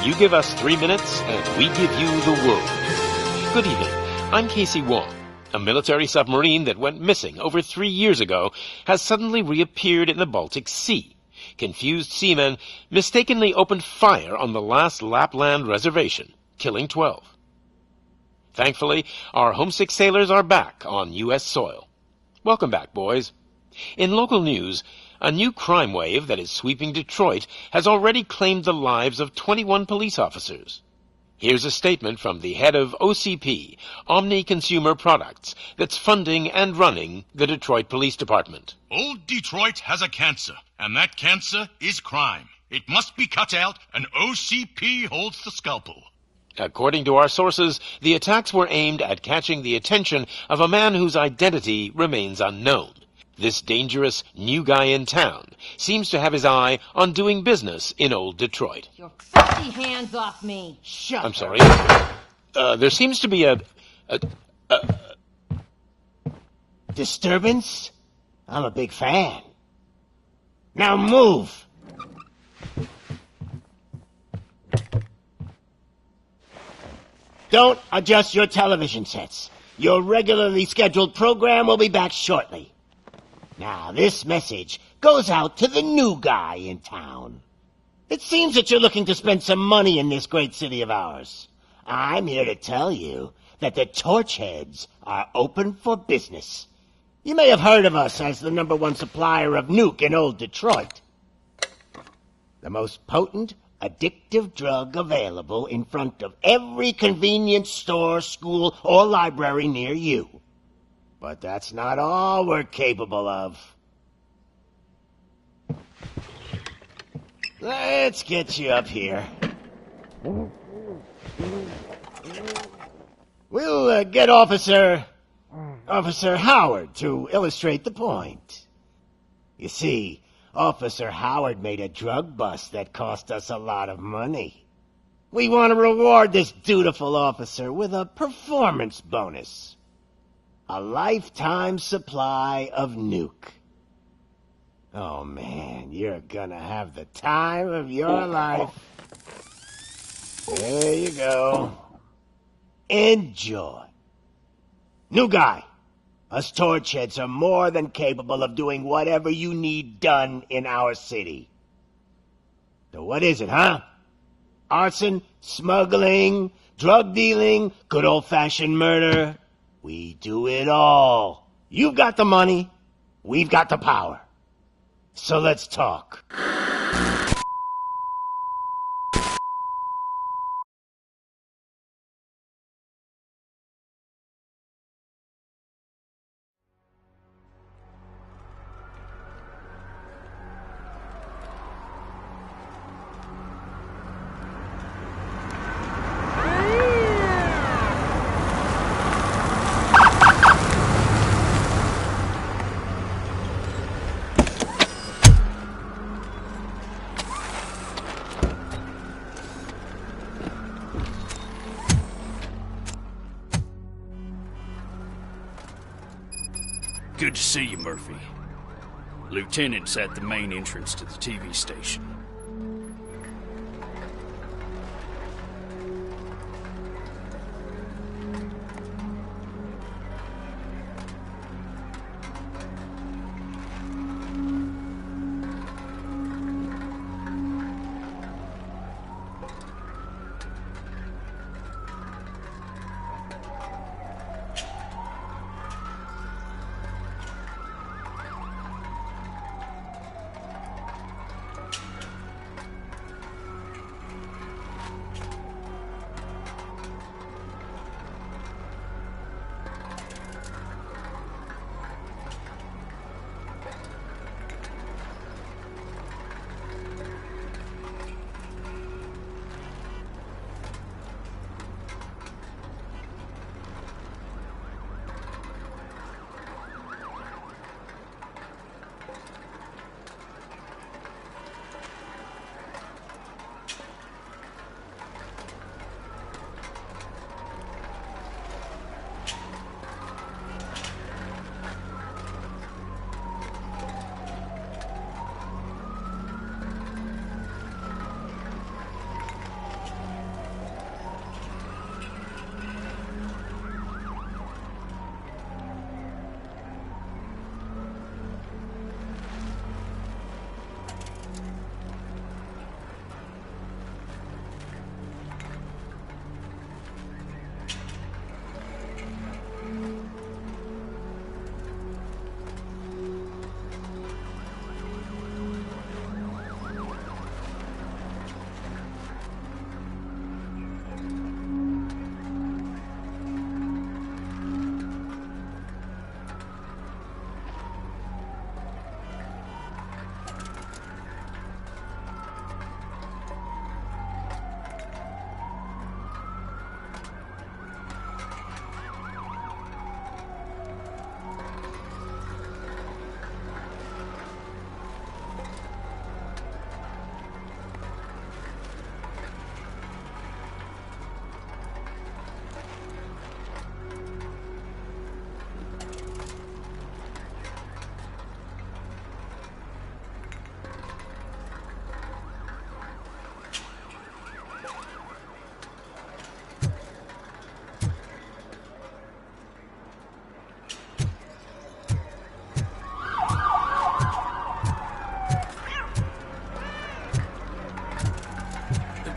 You give us 3 minutes, and we give you the world. Good evening. I'm Casey Wong. A military submarine that went missing over 3 years ago has suddenly reappeared in the Baltic Sea. Confused seamen mistakenly opened fire on the last Lapland reservation, killing 12. Thankfully, our homesick sailors are back on U.S. soil. Welcome back, boys. In local news, a new crime wave that is sweeping Detroit has already claimed the lives of 21 police officers. Here's a statement from the head of OCP, Omni Consumer Products, that's funding and running the Detroit Police Department. Old Detroit has a cancer, and that cancer is crime. It must be cut out, and OCP holds the scalpel. According to our sources, the attacks were aimed at catching the attention of a man whose identity remains unknown. This dangerous new guy in town seems to have his eye on doing business in old Detroit. Your filthy hands off me! Shut I'm sorry. There seems to be a disturbance? I'm a big fan. Now move! Don't adjust your television sets. Your regularly scheduled program will be back shortly. Now, this message goes out to the new guy in town. It seems that you're looking to spend some money in this great city of ours. I'm here to tell you that the Torchheads are open for business. You may have heard of us as the #1 supplier of nuke in old Detroit. The most potent, addictive drug available in front of every convenience store, school, or library near you. But that's not all we're capable of. Let's get you up here. We'll get Officer Howard to illustrate the point. You see, Officer Howard made a drug bust that cost us a lot of money. We want to reward this dutiful officer with a performance bonus. A lifetime supply of nuke. Oh man, you're gonna have the time of your life. There you go. Enjoy. New guy, us Torchheads are more than capable of doing whatever you need done in our city. So what is it, huh? Arson, smuggling, drug dealing, good old-fashioned murder. We do it all. You've got the money, we've got the power. So let's talk. Good to see you, Murphy. Lieutenant's at the main entrance to the TV station.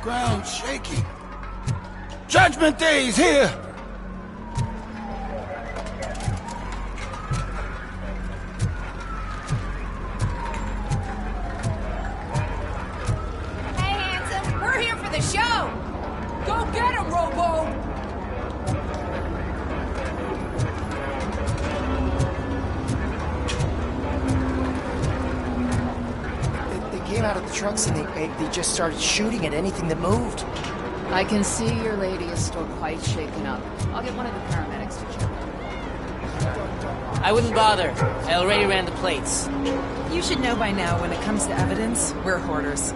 ground shaking. Judgment Day is here! Hey, handsome, we're here for the show. Go get him, Robo. They came out of the trucks and they just started shooting at anything that moved. I can see your lady is still quite shaken up. I'll get one of the paramedics to check. I wouldn't bother. I already ran the plates. You should know by now when it comes to evidence, we're hoarders.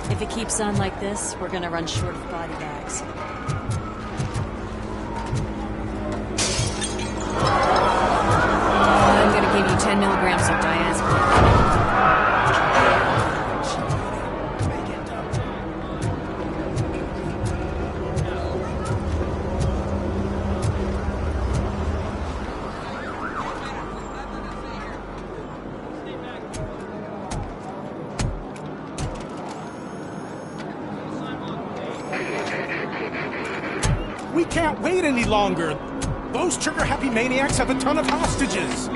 If it keeps on like this, we're gonna run short of body bags. I'm gonna give you 10 milligrams of diazepam. We can't wait any longer. Those trigger-happy maniacs have a ton of hostages.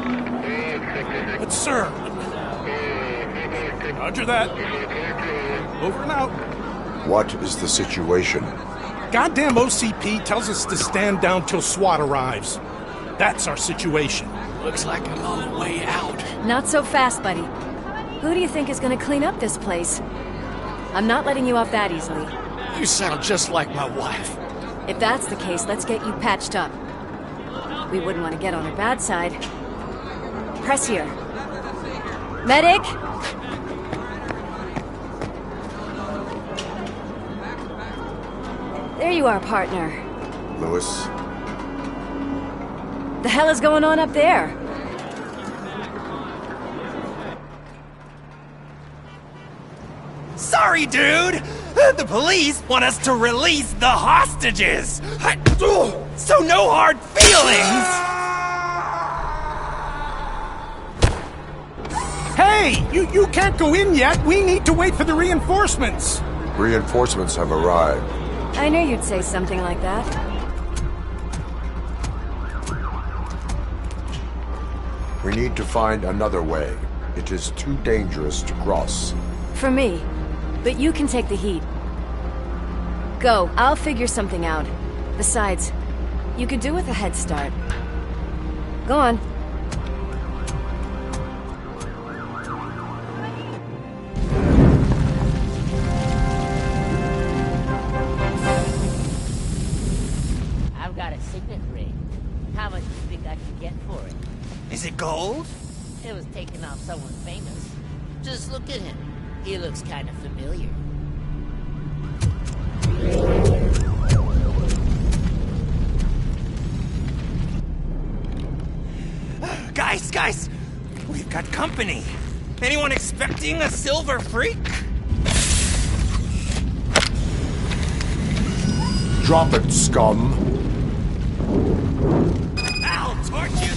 But, sir... Roger that. Over and out. What is the situation? Goddamn OCP tells us to stand down till SWAT arrives. That's our situation. Looks like I'm on the way out. Not so fast, buddy. Who do you think is gonna clean up this place? I'm not letting you off that easily. You sound just like my wife. If that's the case, let's get you patched up. We wouldn't want to get on her bad side. Press here. Medic! There you are, partner. Lewis? The hell is going on up there? Sorry, dude! The police want us to release the hostages! So no hard feelings! Hey! You can't go in yet! We need to wait for the reinforcements! Reinforcements have arrived. I knew you'd say something like that. We need to find another way. It is too dangerous to cross. For me. But you can take the heat. Go, I'll figure something out. Besides, you could do with a head start. Go on. I've got a signet ring. How much do you think I can get for it? Is it gold? It was taken off someone famous. Just look at him. He looks kind of familiar. Guys! We've got company. Anyone expecting a silver freak? Drop it, scum. I'll torch you to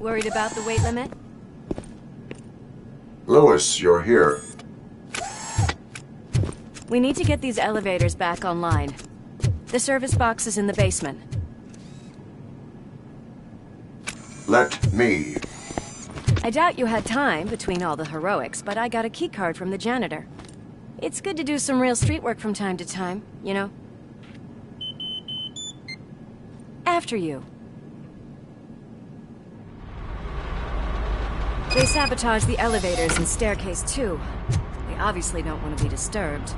Worried about the weight limit? Lewis, you're here. We need to get these elevators back online. The service box is in the basement. Let me. I doubt you had time between all the heroics, but I got a keycard from the janitor. It's good to do some real street work from time to time, you know? After you. They sabotaged the elevators and staircase too. They obviously don't want to be disturbed.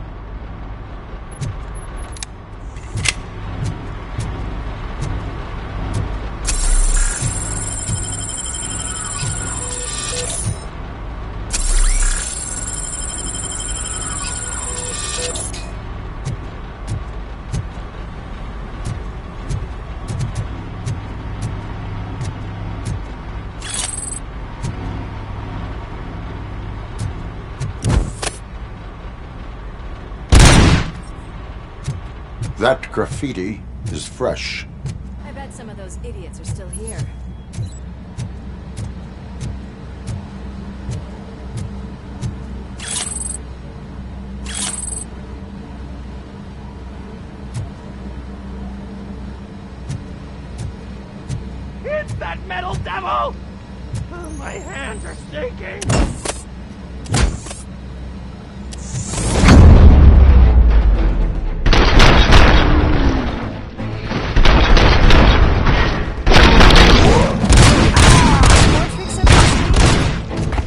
That graffiti is fresh. I bet some of those idiots are still here. It's that metal devil! Oh, my hands are shaking!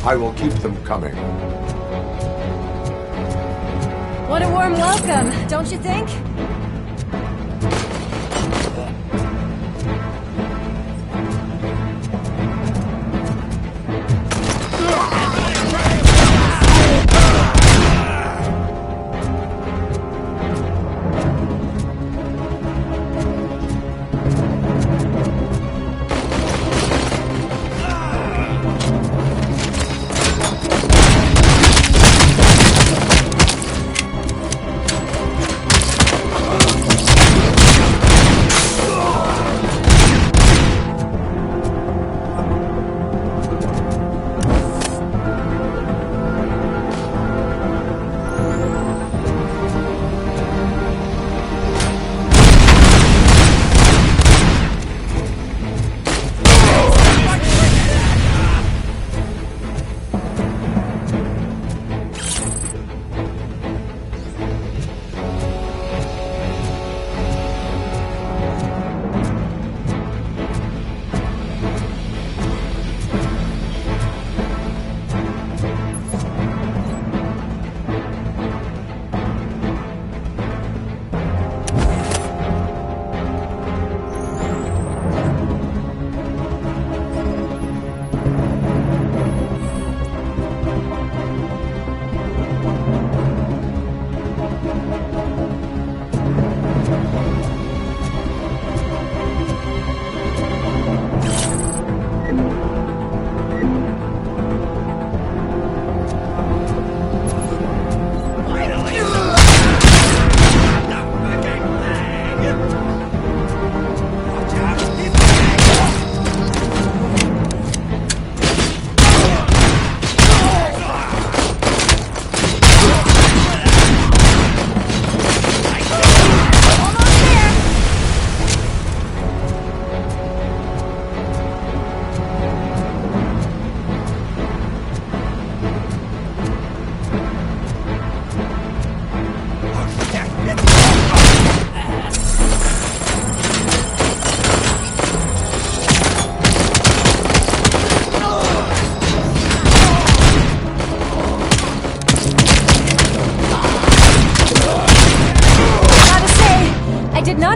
I will keep them coming. What a warm welcome, don't you think?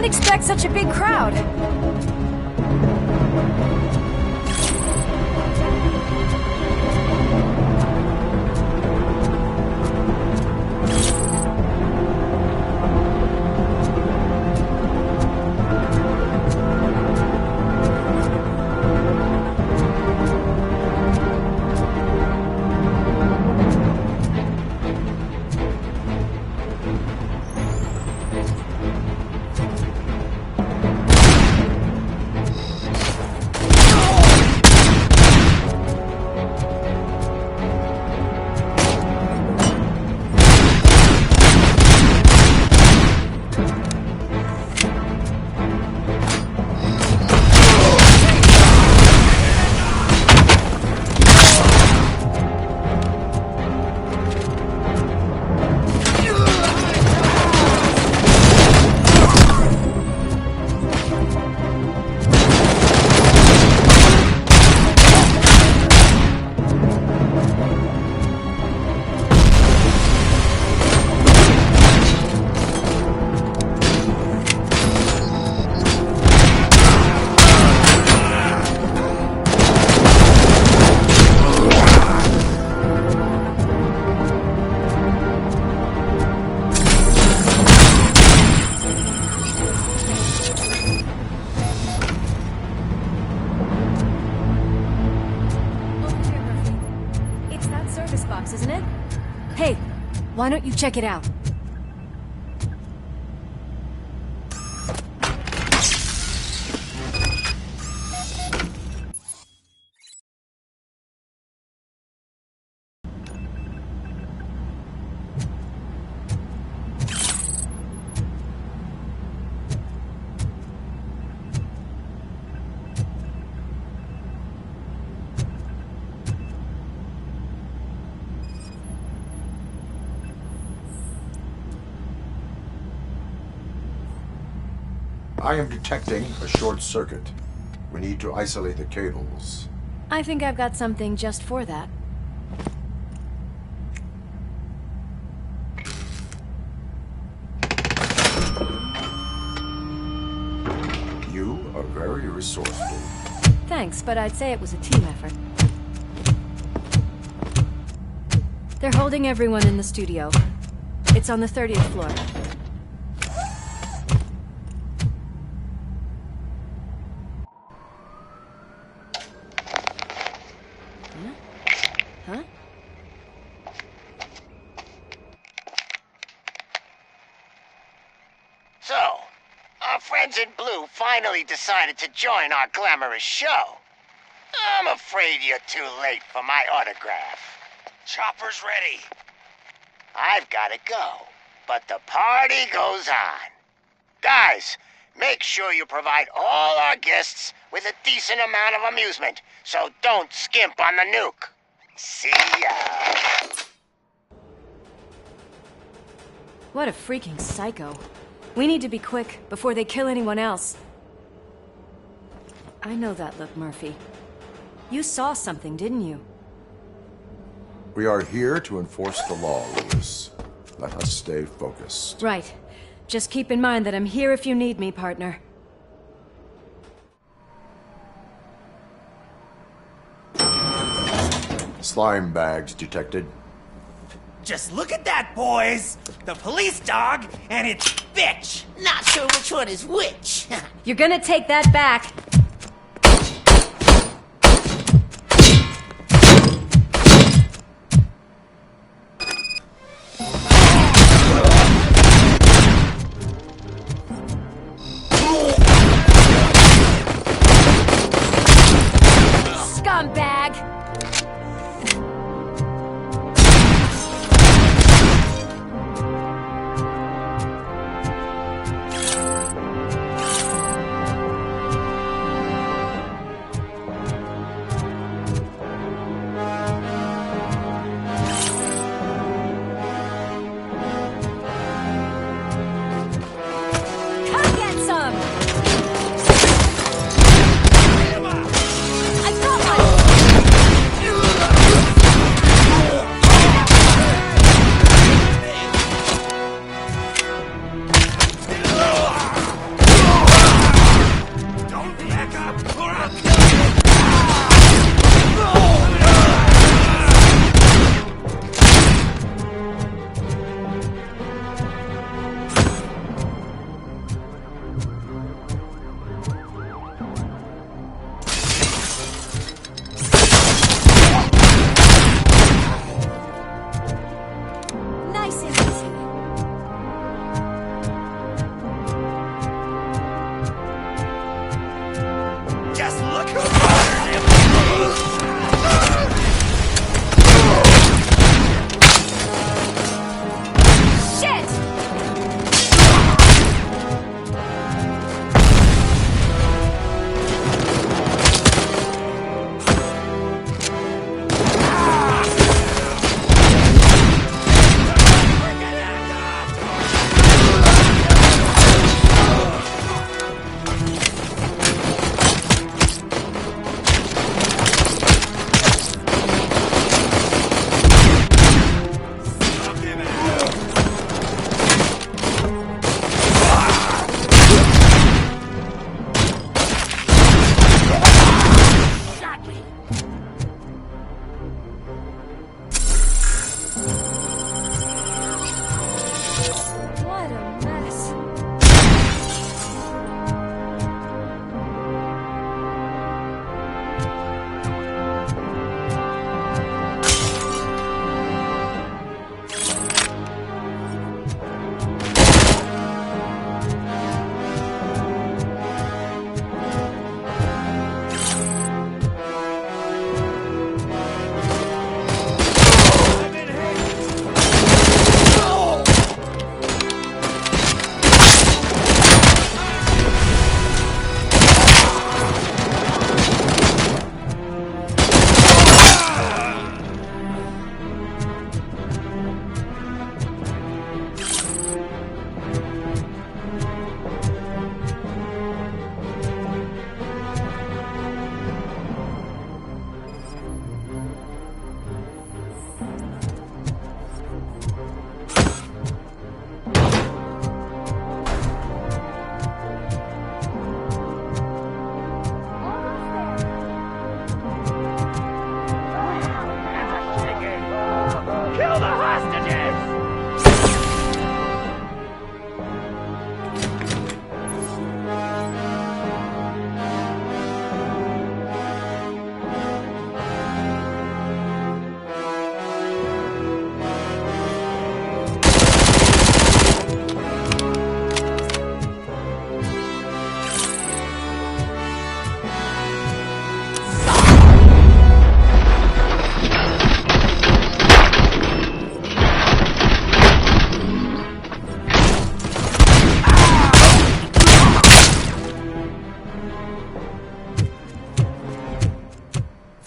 Expect such a big crowd. Why don't you check it out? I am detecting a short circuit. We need to isolate the cables. I think I've got something just for that. You are very resourceful. Thanks, but I'd say it was a team effort. They're holding everyone in the studio. It's on the 30th floor. Huh? So, our friends in blue finally decided to join our glamorous show. I'm afraid you're too late for my autograph. Chopper's ready. I've got to go, but the party goes on. Guys, make sure you provide all our guests with a decent amount of amusement, so don't skimp on the nuke. See ya. What a freaking psycho. We need to be quick before they kill anyone else. I know that look, Murphy. You saw something, didn't you? We are here to enforce the law, Lewis. Let us stay focused. Right. Just keep in mind that I'm here if you need me, partner. Slime bags detected. Just look at that, boys! The police dog and its bitch! Not sure which one is which. You're gonna take that back. Scumbag!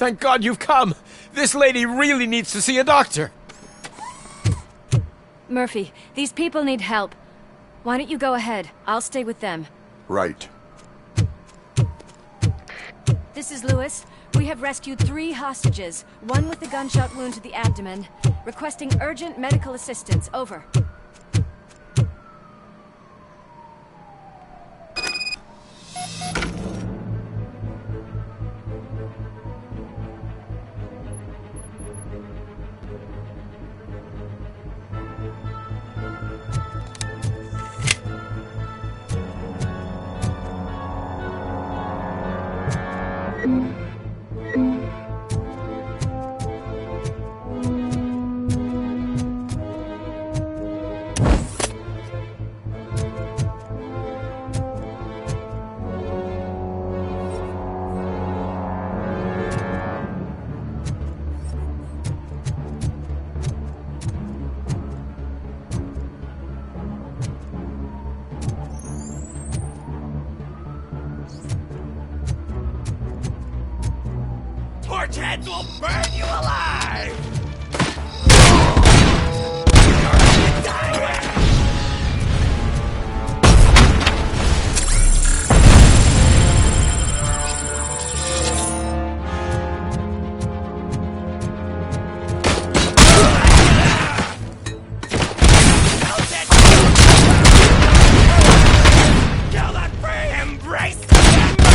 Thank God you've come. This lady really needs to see a doctor. Murphy, these people need help. Why don't you go ahead? I'll stay with them. Right. This is Lewis. We have rescued 3 hostages, one with a gunshot wound to the abdomen. Requesting urgent medical assistance. Over. Torch heads will burn you alive! Kill that free! Embrace the ember!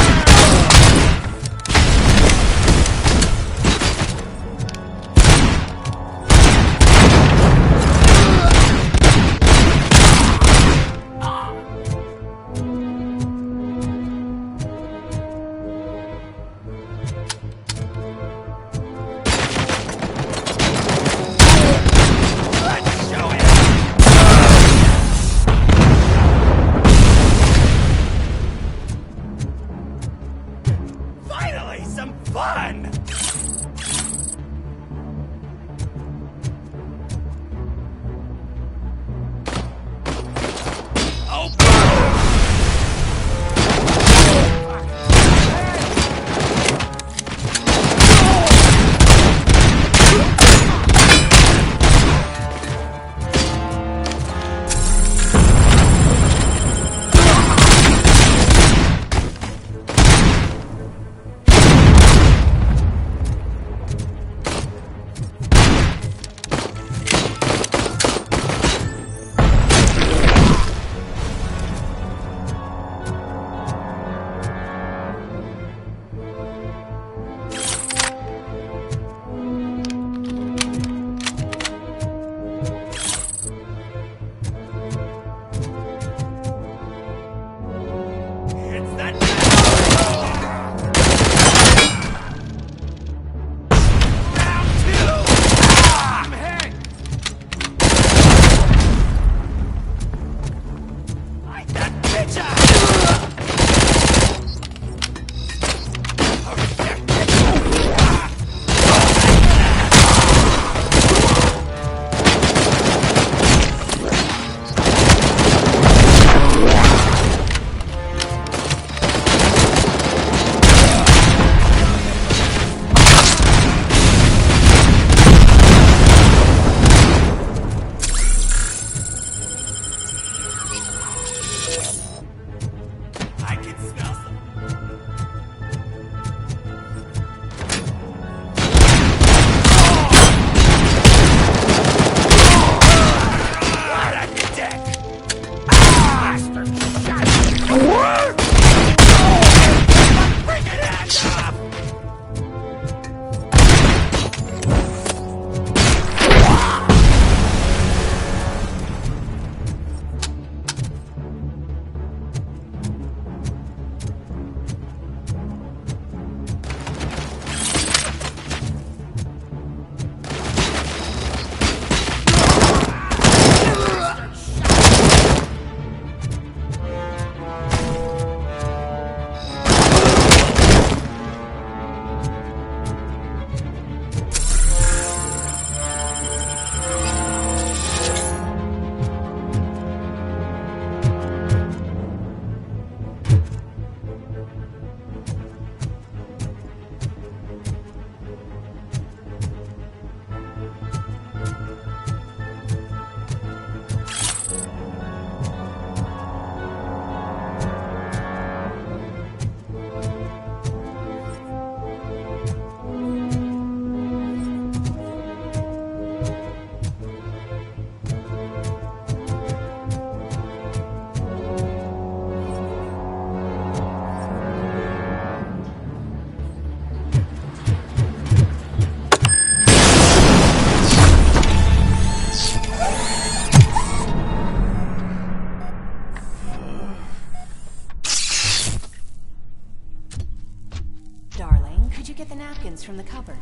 napkins from the cupboard.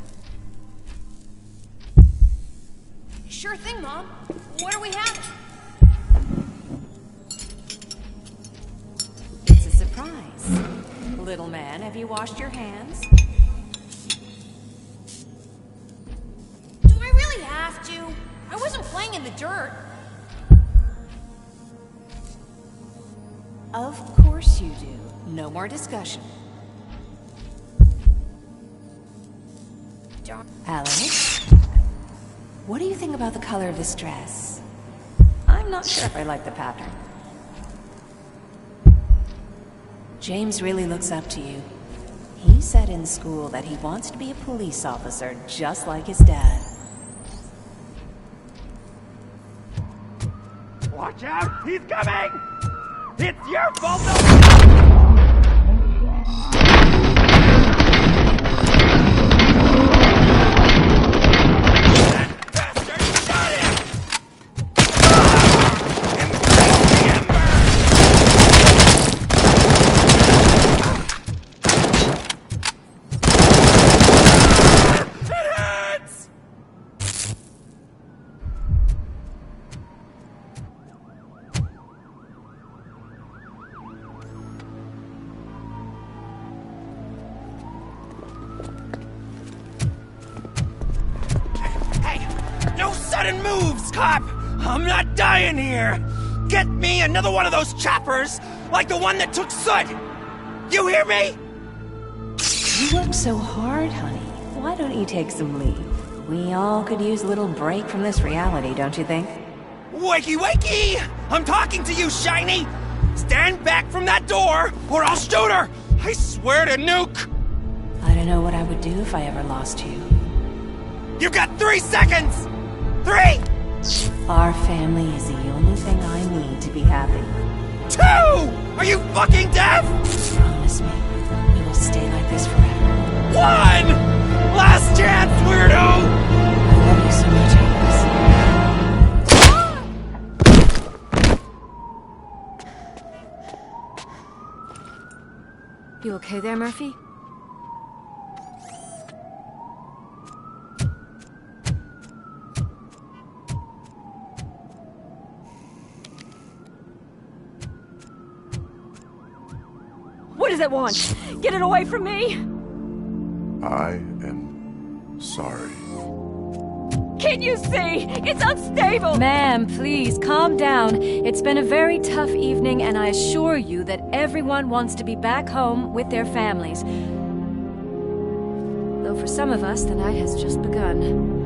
Sure thing, Mom. What are we having? It's a surprise. Little man, have you washed your hands? Do I really have to? I wasn't playing in the dirt. Of course you do. No more discussion. Alex, what do you think about the color of this dress? I'm not sure if I like the pattern. James really looks up to you. He said in school that he wants to be a police officer just like his dad. Watch out! He's coming! It's your fault! Sudden moves, cop! I'm not dying here! Get me another one of those choppers, like the one that took Soot! You hear me? You work so hard, honey. Why don't you take some leave? We all could use a little break from this reality, don't you think? Wakey, wakey! I'm talking to you, Shiny! Stand back from that door, or I'll shoot her! I swear to nuke! I don't know what I would do if I ever lost you. You got 3 seconds! 3! Our family is the only thing I need to be happy. 2! Are you fucking deaf? Promise me, we will stay like this forever. 1! Last chance, weirdo! I love you so much, Alice. You okay there, Murphy? What does it want? Get it away from me! I am sorry. Can't you see? It's unstable! Ma'am, please, calm down. It's been a very tough evening, and I assure you that everyone wants to be back home with their families. Though for some of us, the night has just begun.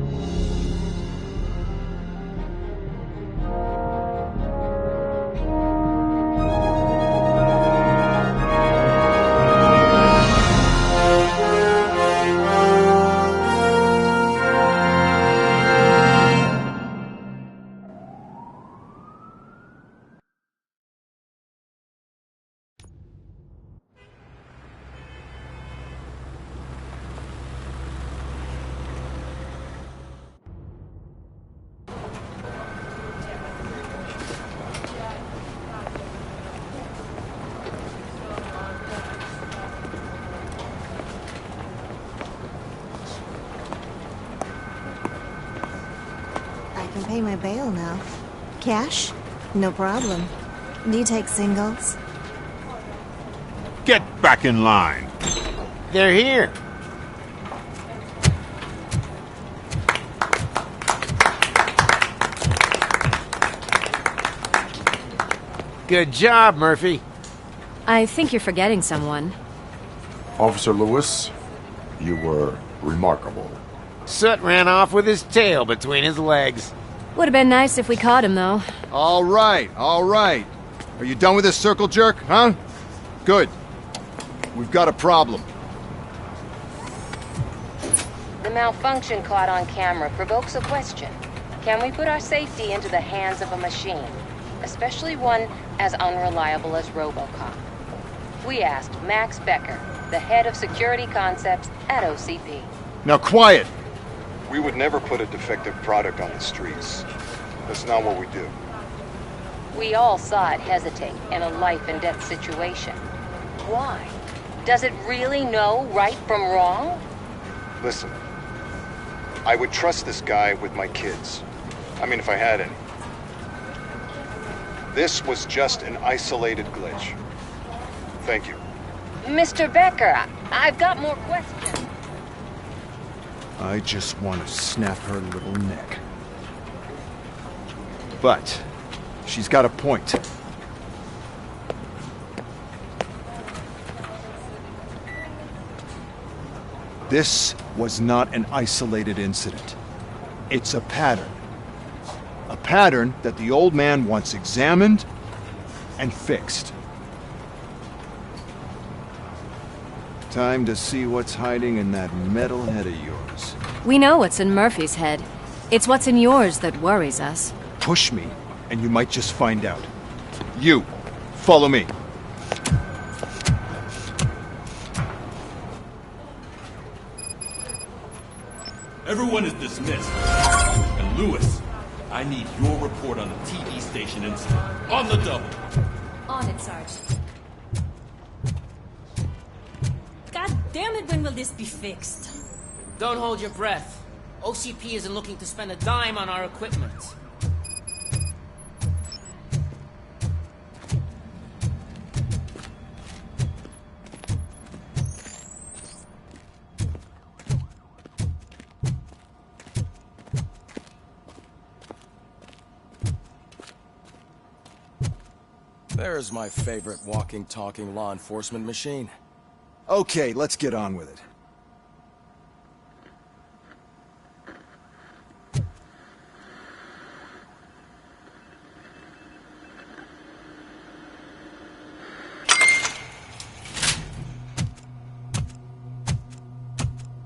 I can pay my bail now. Cash? No problem. Do you take singles? Get back in line. They're here. Good job, Murphy. I think you're forgetting someone. Officer Lewis, you were remarkable. Soot ran off with his tail between his legs. Would have been nice if we caught him, though. All right, all right. Are you done with this circle jerk, huh? Good. We've got a problem. The malfunction caught on camera provokes a question. Can we put our safety into the hands of a machine? Especially one as unreliable as Robocop. We asked Max Becker, the head of security concepts at OCP. Now quiet! We would never put a defective product on the streets. That's not what we do. We all saw it hesitate in a life-and-death situation. Why? Does it really know right from wrong? Listen, I would trust this guy with my kids. I mean, if I had any. This was just an isolated glitch. Thank you. Mr. Becker, I've got more questions. I just want to snap her little neck. But she's got a point. This was not an isolated incident. It's a pattern. A pattern that the old man wants examined and fixed. Time to see what's hiding in that metal head of yours. We know what's in Murphy's head. It's what's in yours that worries us. Push me, and you might just find out. You, follow me. Everyone is dismissed. And Lewis, I need your report on the TV station incident. On the double. On it, Sarge. God damn it, when will this be fixed? Don't hold your breath. OCP isn't looking to spend a dime on our equipment. There's my favorite walking, talking law enforcement machine. Okay, let's get on with it.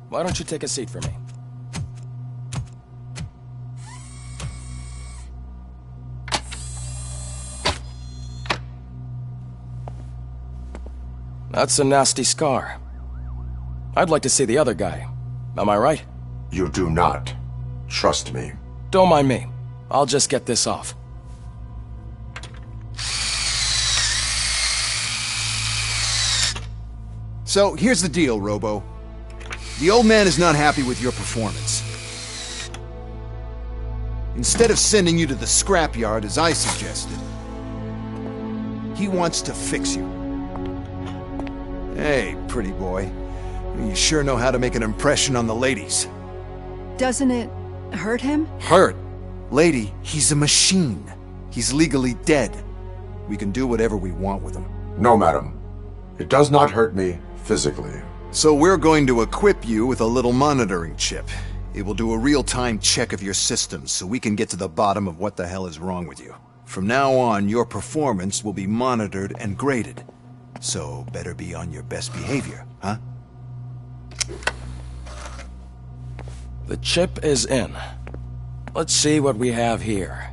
Why don't you take a seat for me? That's a nasty scar. I'd like to see the other guy. Am I right? You do not. Trust me. Don't mind me. I'll just get this off. So, here's the deal, Robo. The old man is not happy with your performance. Instead of sending you to the scrapyard as I suggested, he wants to fix you. Hey, pretty boy. You sure know how to make an impression on the ladies. Doesn't it hurt him? Hurt? Lady, he's a machine. He's legally dead. We can do whatever we want with him. No, madam. It does not hurt me physically. So we're going to equip you with a little monitoring chip. It will do a real-time check of your systems so we can get to the bottom of what the hell is wrong with you. From now on, your performance will be monitored and graded. So better be on your best behavior, huh? The chip is in. Let's see what we have here.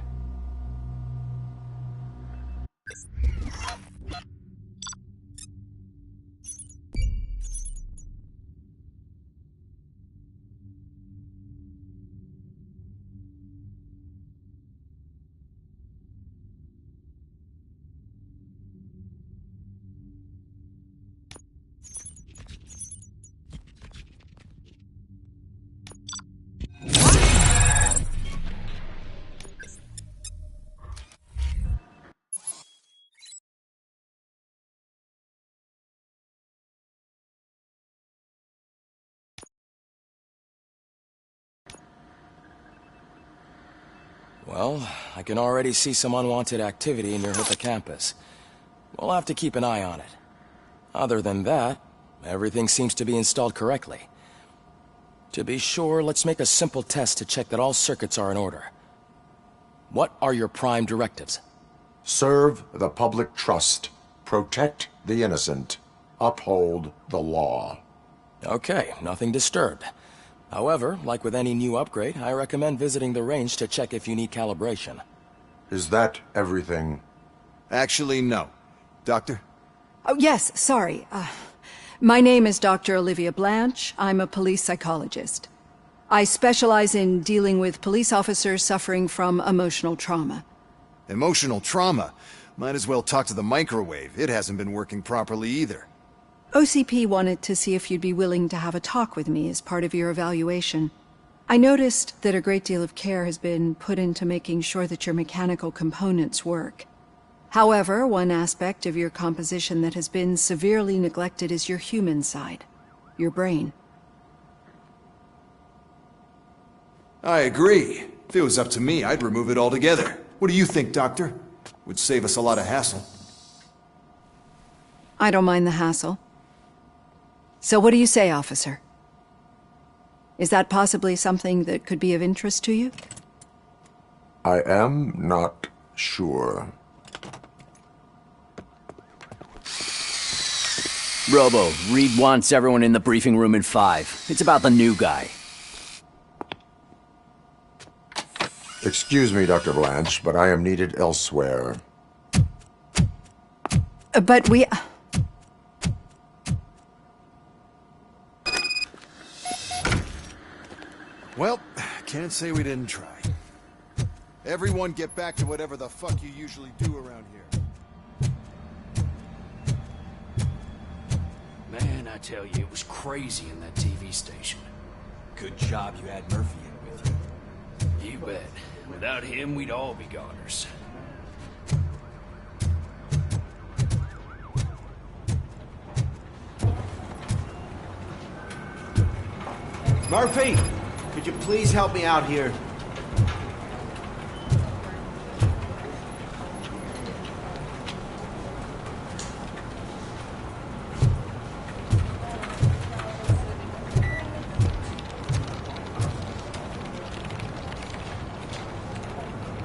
Well, I can already see some unwanted activity near Hippocampus. We'll have to keep an eye on it. Other than that, everything seems to be installed correctly. To be sure, let's make a simple test to check that all circuits are in order. What are your prime directives? Serve the public trust. Protect the innocent. Uphold the law. Okay, nothing disturbed. However, like with any new upgrade, I recommend visiting the range to check if you need calibration. Is that everything? Actually, no. Doctor? Oh, yes, sorry. My name is Dr. Olivia Blanche. I'm a police psychologist. I specialize in dealing with police officers suffering from emotional trauma. Emotional trauma? Might as well talk to the microwave. It hasn't been working properly either. OCP wanted to see if you'd be willing to have a talk with me as part of your evaluation. I noticed that a great deal of care has been put into making sure that your mechanical components work. However, one aspect of your composition that has been severely neglected is your human side, your brain. I agree. If it was up to me, I'd remove it altogether. What do you think, Doctor? Would save us a lot of hassle. I don't mind the hassle. So what do you say, officer? Is that possibly something that could be of interest to you? I am not sure. Robo, Reed wants everyone in the briefing room in 5. It's about the new guy. Excuse me, Dr. Blanche, but I am needed elsewhere. But we... Well, can't say we didn't try. Everyone get back to whatever the fuck you usually do around here. Man, I tell you, it was crazy in that TV station. Good job you had Murphy in with you. You bet. Without him, we'd all be goners. Murphy, could you please help me out here?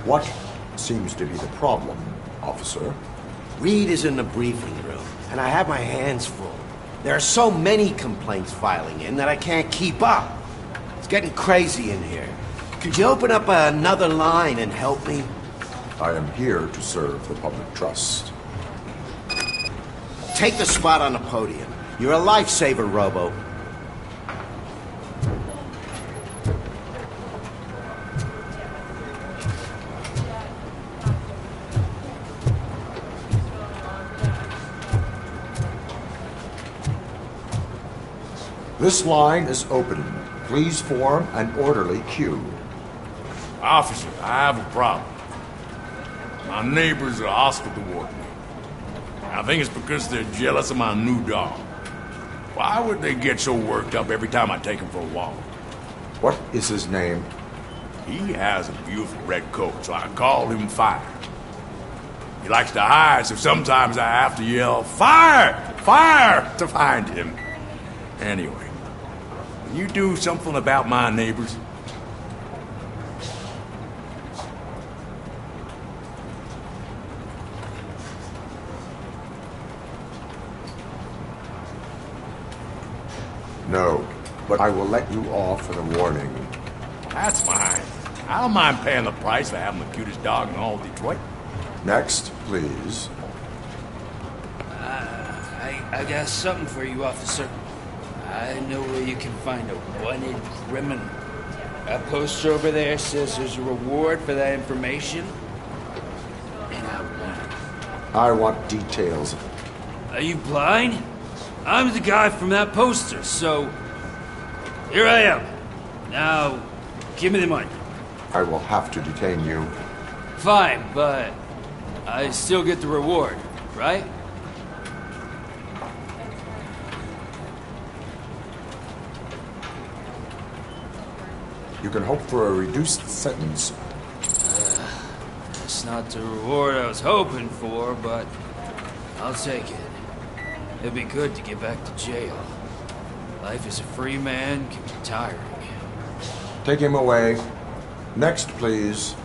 What seems to be the problem, officer? Reed is in the briefing room, and I have my hands full. There are so many complaints filing in that I can't keep up. It's getting crazy in here. Could you open up another line and help me? I am here to serve the public trust. Take the spot on the podium. You're a lifesaver, Robo. This line is open. Please form an orderly queue. Officer, I have a problem. My neighbors are hostile toward me. I think it's because they're jealous of my new dog. Why would they get so worked up every time I take him for a walk? What is his name? He has a beautiful red coat, so I call him Fire. He likes to hide, so sometimes I have to yell, "Fire! Fire!" to find him. Anyway, can you do something about my neighbors? No, but I will let you off with a warning. That's fine. I don't mind paying the price for having the cutest dog in all Detroit. Next, please. I got something for you, officer. I know where you can find a wanted criminal. A poster over there says there's a reward for that information. And I want it. I want details. Are you blind? I'm the guy from that poster, so... Here I am. Now, give me the money. I will have to detain you. Fine, but I still get the reward, right? You can hope for a reduced sentence. That's not the reward I was hoping for, but I'll take it. It'd be good to get back to jail. Life as a free man can be tiring. Take him away. Next, please.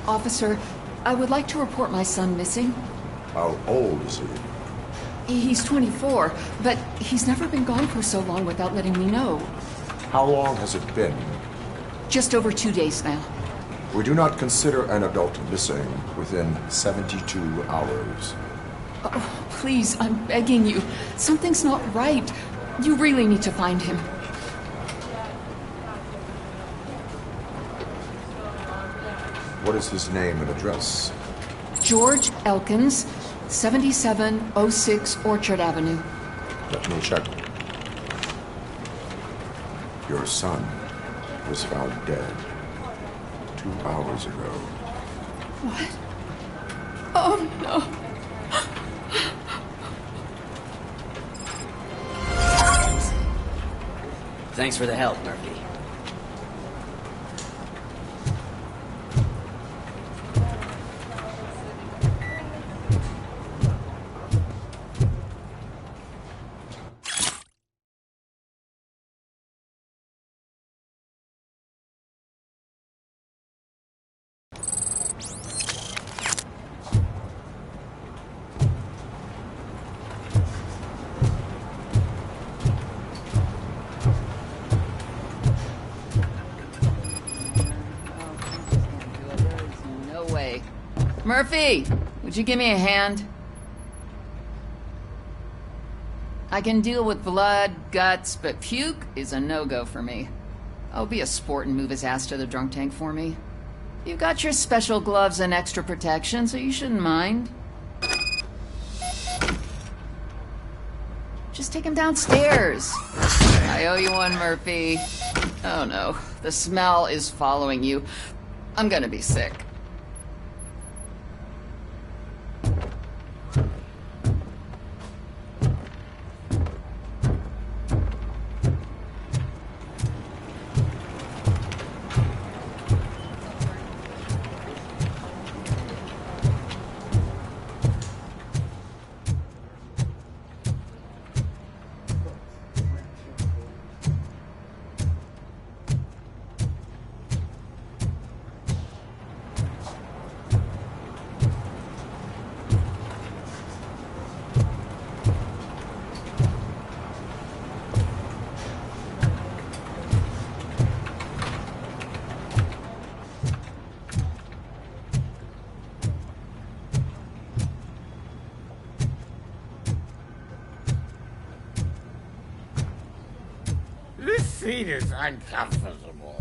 Officer, I would like to report my son missing. How old is he? He's 24, but he's never been gone for so long without letting me know. How long has it been? Just over 2 days now. We do not consider an adult missing within 72 hours. Oh, please, I'm begging you. Something's not right. You really need to find him. What is his name and address? George Elkins, 7706 Orchard Avenue. Let me check. Your son was found dead 2 hours ago. What? Oh, no. Thanks for the help, Murphy. Murphy, would you give me a hand? I can deal with blood, guts, but puke is a no-go for me. I'll be a sport and move his ass to the drunk tank for me. You've got your special gloves and extra protection, so you shouldn't mind. Just take him downstairs. I owe you one, Murphy. Oh no, the smell is following you. I'm gonna be sick. This seat is uncomfortable.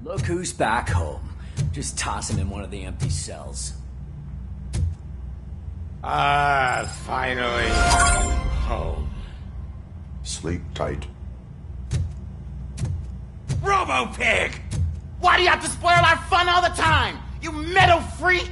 Look who's back home. Just toss him in one of the empty cells. Finally. Home. Sleep tight. Robo-Pig! Why do you have to spoil our fun all the time? You metal freak!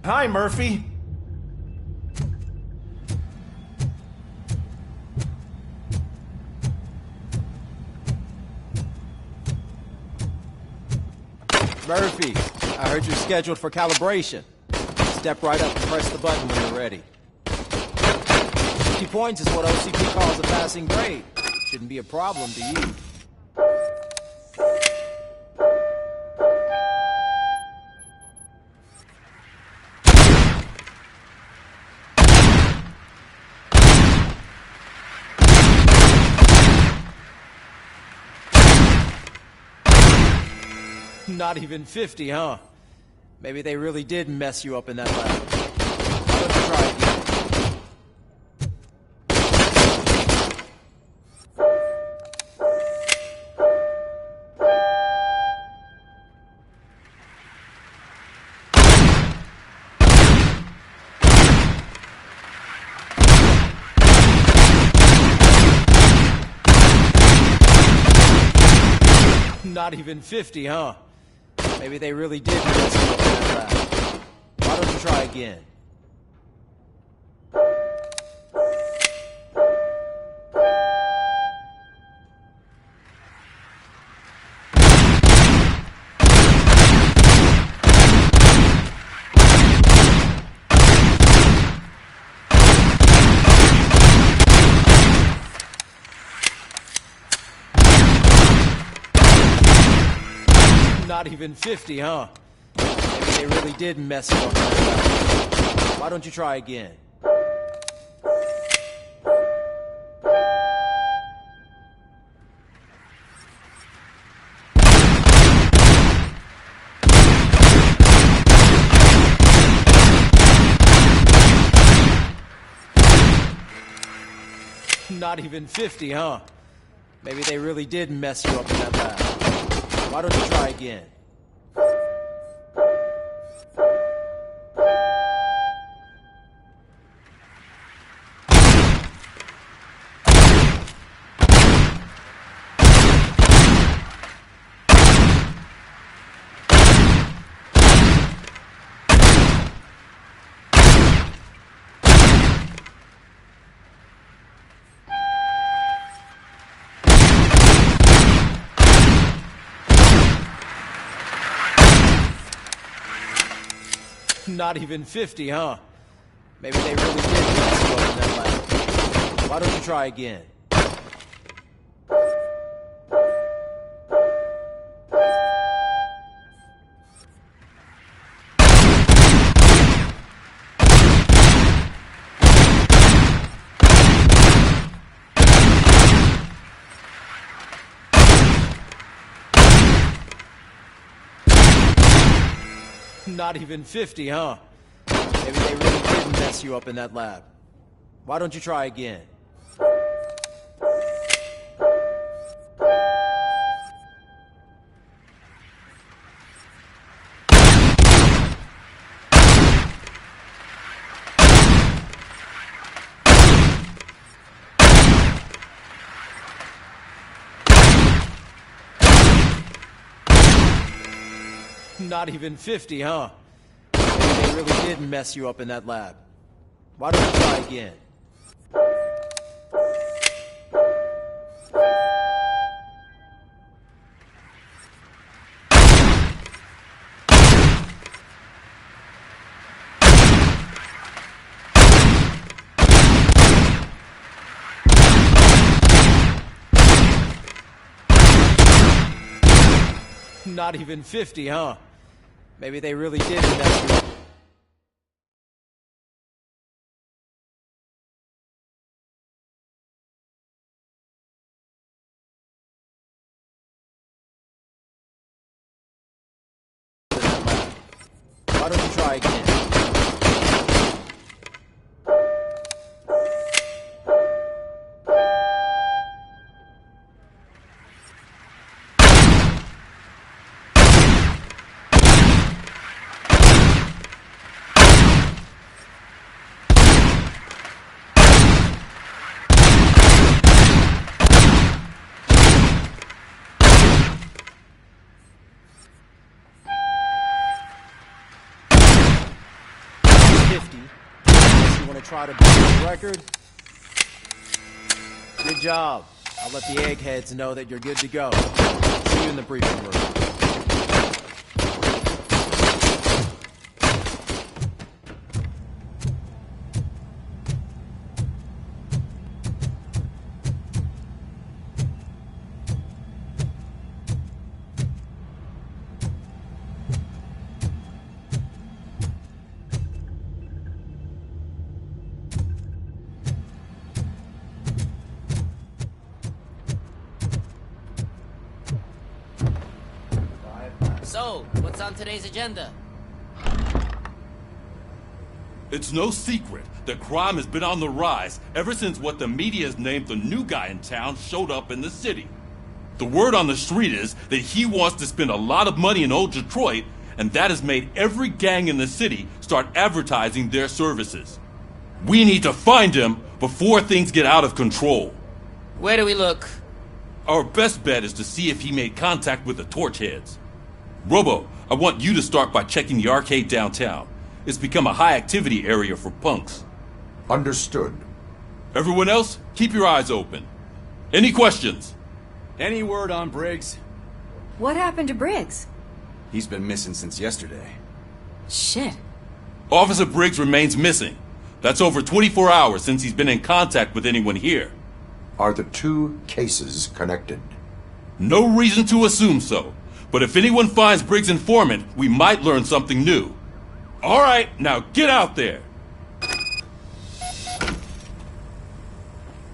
Hi, Murphy. Murphy, I heard you're scheduled for calibration. Step right up and press the button when you're ready. 50 points is what OCP calls a passing grade. Shouldn't be a problem to you. Not even 50, huh? Maybe they really did mess you up in that lab. Why don't you try again? Not even 50, huh? Maybe they really did mess you up in that lab. Why don't you try again? Not even 50, huh? Maybe they really did mess you up. Why don't you try again? Not even 50, huh? Maybe they really did mess you up in that lab. Why don't you try again? Not even 50, huh? Maybe they really did mess you up in that lab. Why don't you try again? Not even 50, huh? Maybe they really did mess you up in that lab. Why don't you try again? Not even 50, huh? Maybe they really did mess you up in that lab. Why don't you try again? Not even 50, huh? Maybe they really did mess you up. Why don't you try again? Try to beat the record. Good job. I'll let the eggheads know that you're good to go. See you in the briefing room. So, what's on today's agenda? It's no secret that crime has been on the rise ever since what the media has named the new guy in town showed up in the city. The word on the street is that he wants to spend a lot of money in old Detroit, and that has made every gang in the city start advertising their services. We need to find him before things get out of control. Where do we look? Our best bet is to see if he made contact with the Torchheads. Robo, I want you to start by checking the arcade downtown. It's become a high-activity area for punks. Understood. Everyone else, keep your eyes open. Any questions? Any word on Briggs? What happened to Briggs? He's been missing since yesterday. Shit. Officer Briggs remains missing. That's over 24 hours since he's been in contact with anyone here. Are the two cases connected? No reason to assume so. But if anyone finds Briggs' informant, we might learn something new. All right, now get out there.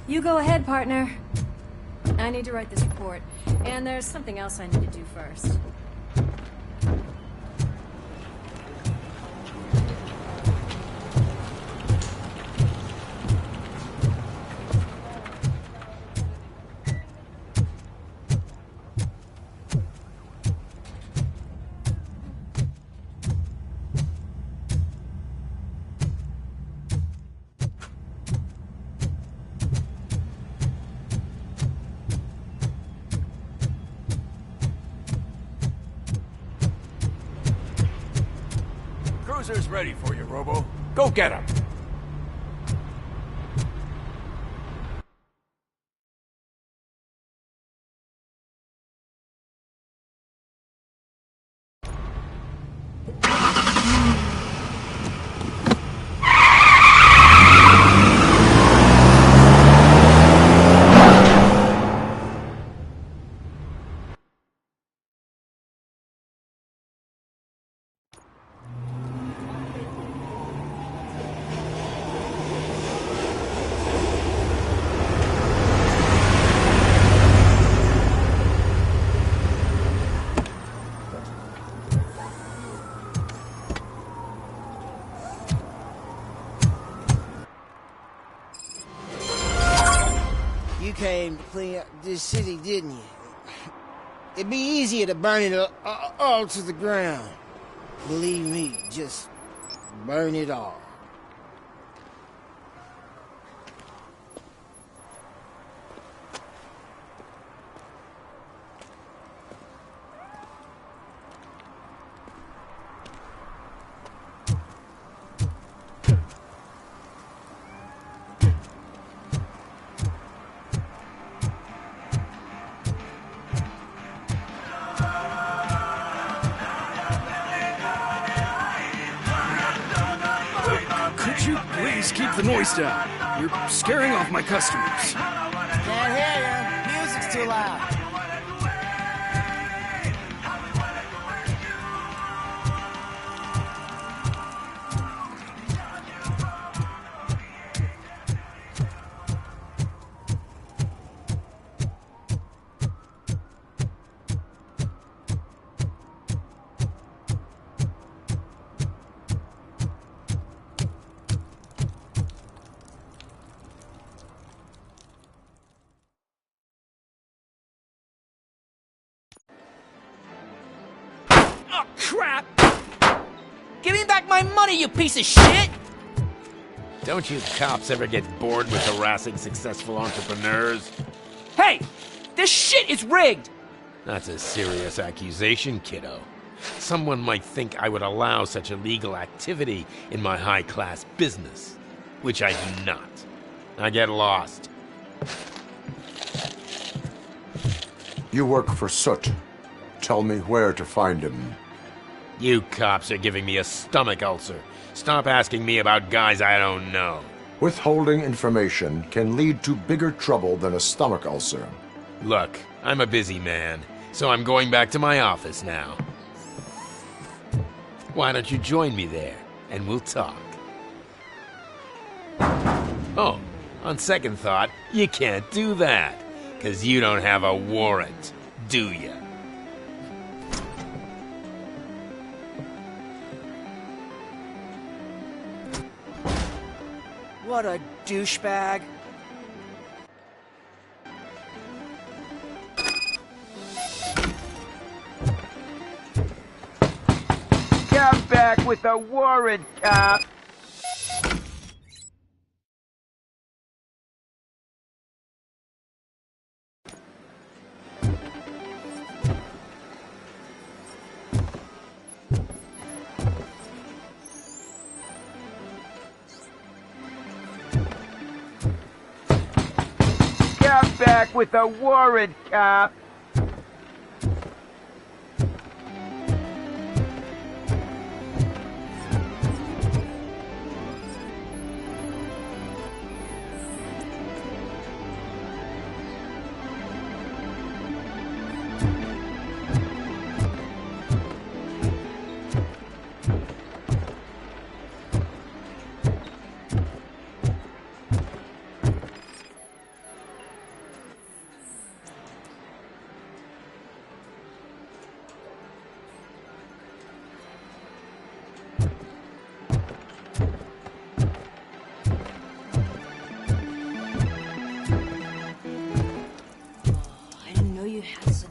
You go ahead, partner. I need to write this report, and there's something else I need to do first. Cruiser's ready for you, Robo. Go get him. You came to clean up this city, didn't you? It'd be easier to burn it all to the ground. Believe me, just burn it all. Could you please keep the noise down? You're scaring off my customers. Can't hear you. Music's too loud. Oh, crap! Give me back my money, you piece of shit! Don't you cops ever get bored with harassing successful entrepreneurs? Hey! This shit is rigged! That's a serious accusation, kiddo. Someone might think I would allow such illegal activity in my high-class business, which I do not. I get lost. You work for Soot. Tell me where to find him. You cops are giving me a stomach ulcer. Stop asking me about guys I don't know. Withholding information can lead to bigger trouble than a stomach ulcer. Look, I'm a busy man, so I'm going back to my office now. Why don't you join me there, and we'll talk. Oh, on second thought, you can't do that, 'cause you don't have a warrant, do you? What a douchebag. Come back with a warrant, cop! Come back with a warrant, cop!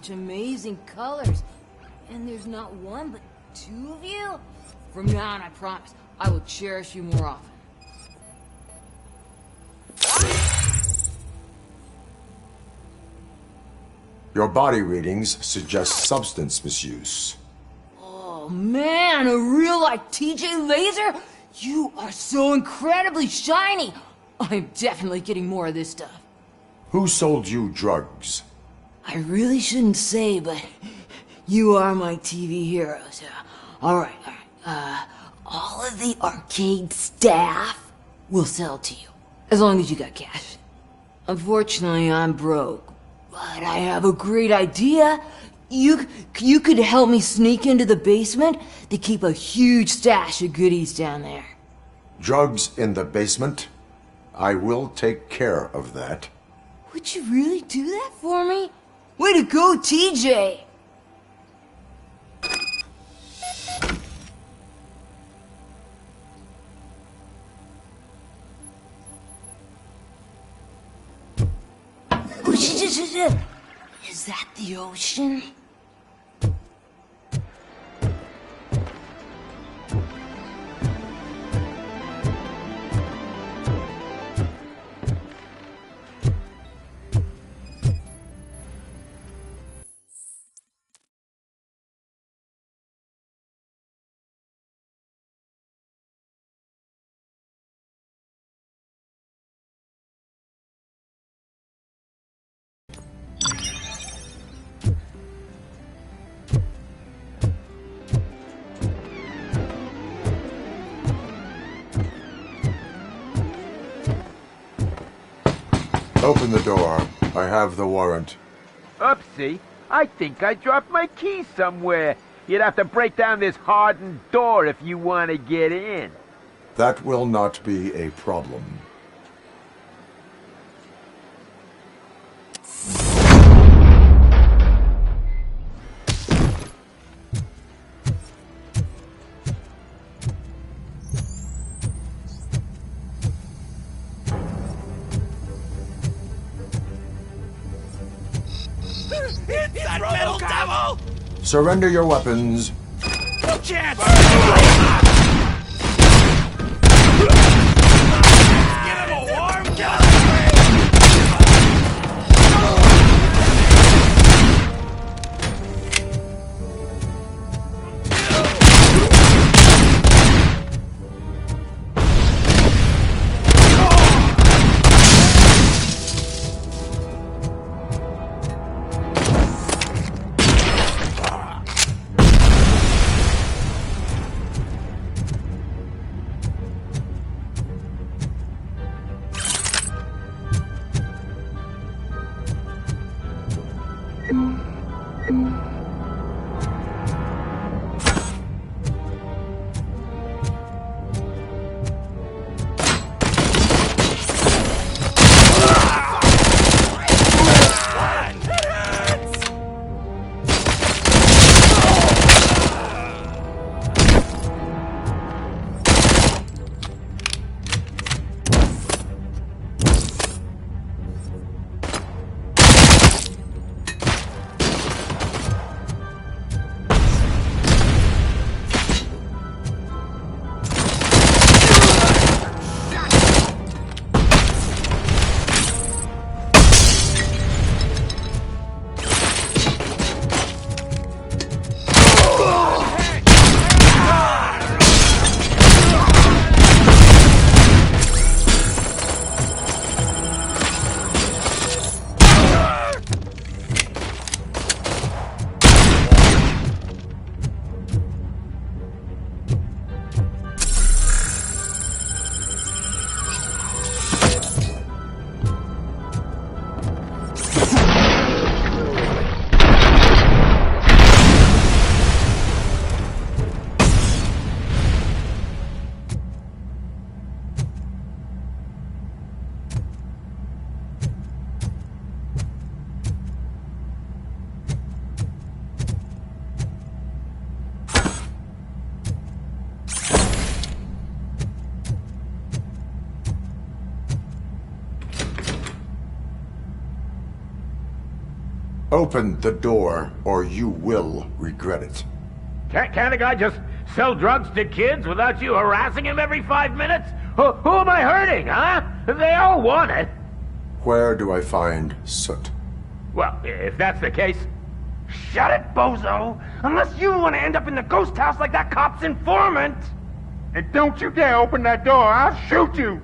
Amazing colors. And there's not one, but two of you? From now on, I promise, I will cherish you more often. Your body readings suggest substance misuse. Oh man, a real like TJ Laser? You are so incredibly shiny. I'm definitely getting more of this stuff. Who sold you drugs? I really shouldn't say, but you are my TV heroes. Alright. All of the arcade staff will sell to you, as long as you got cash. Unfortunately, I'm broke, but I have a great idea. You could help me sneak into the basement to keep a huge stash of goodies down there. Drugs in the basement? I will take care of that. Would you really do that for me? Way to go, TJ! Is that the ocean? Open the door. I have the warrant. Oopsie. I think I dropped my keys somewhere. You'd have to break down this hardened door if you want to get in. That will not be a problem. It's that metal devil! Surrender your weapons. No chance! Give him a warm kill! Open the door, or you will regret it. Can't a guy just sell drugs to kids without you harassing him every 5 minutes? Who am I hurting, huh? They all want it. Where do I find Soot? Well, if that's the case... Shut it, bozo! Unless you want to end up in the ghost house like that cop's informant! And don't you dare open that door, I'll shoot you!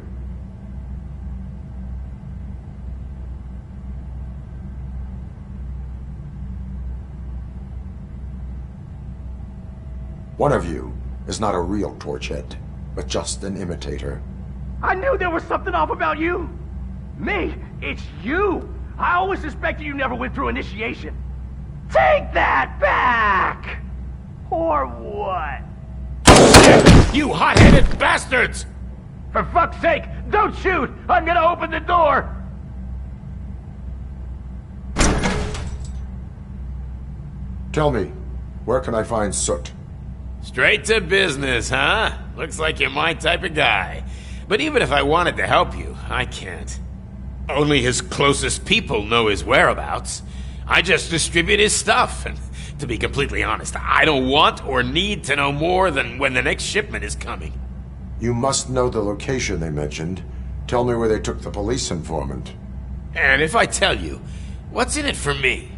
One of you is not a real torchhead, but just an imitator. I knew there was something off about you! Me? It's you! I always suspected you never went through initiation. Take that back! Or what? You hot-headed bastards! For fuck's sake, don't shoot! I'm gonna open the door! Tell me, where can I find Soot? Straight to business, huh? Looks like you're my type of guy. But even if I wanted to help you, I can't. Only his closest people know his whereabouts. I just distribute his stuff, and to be completely honest, I don't want or need to know more than when the next shipment is coming. You must know the location they mentioned. Tell me where they took the police informant. And if I tell you, what's in it for me?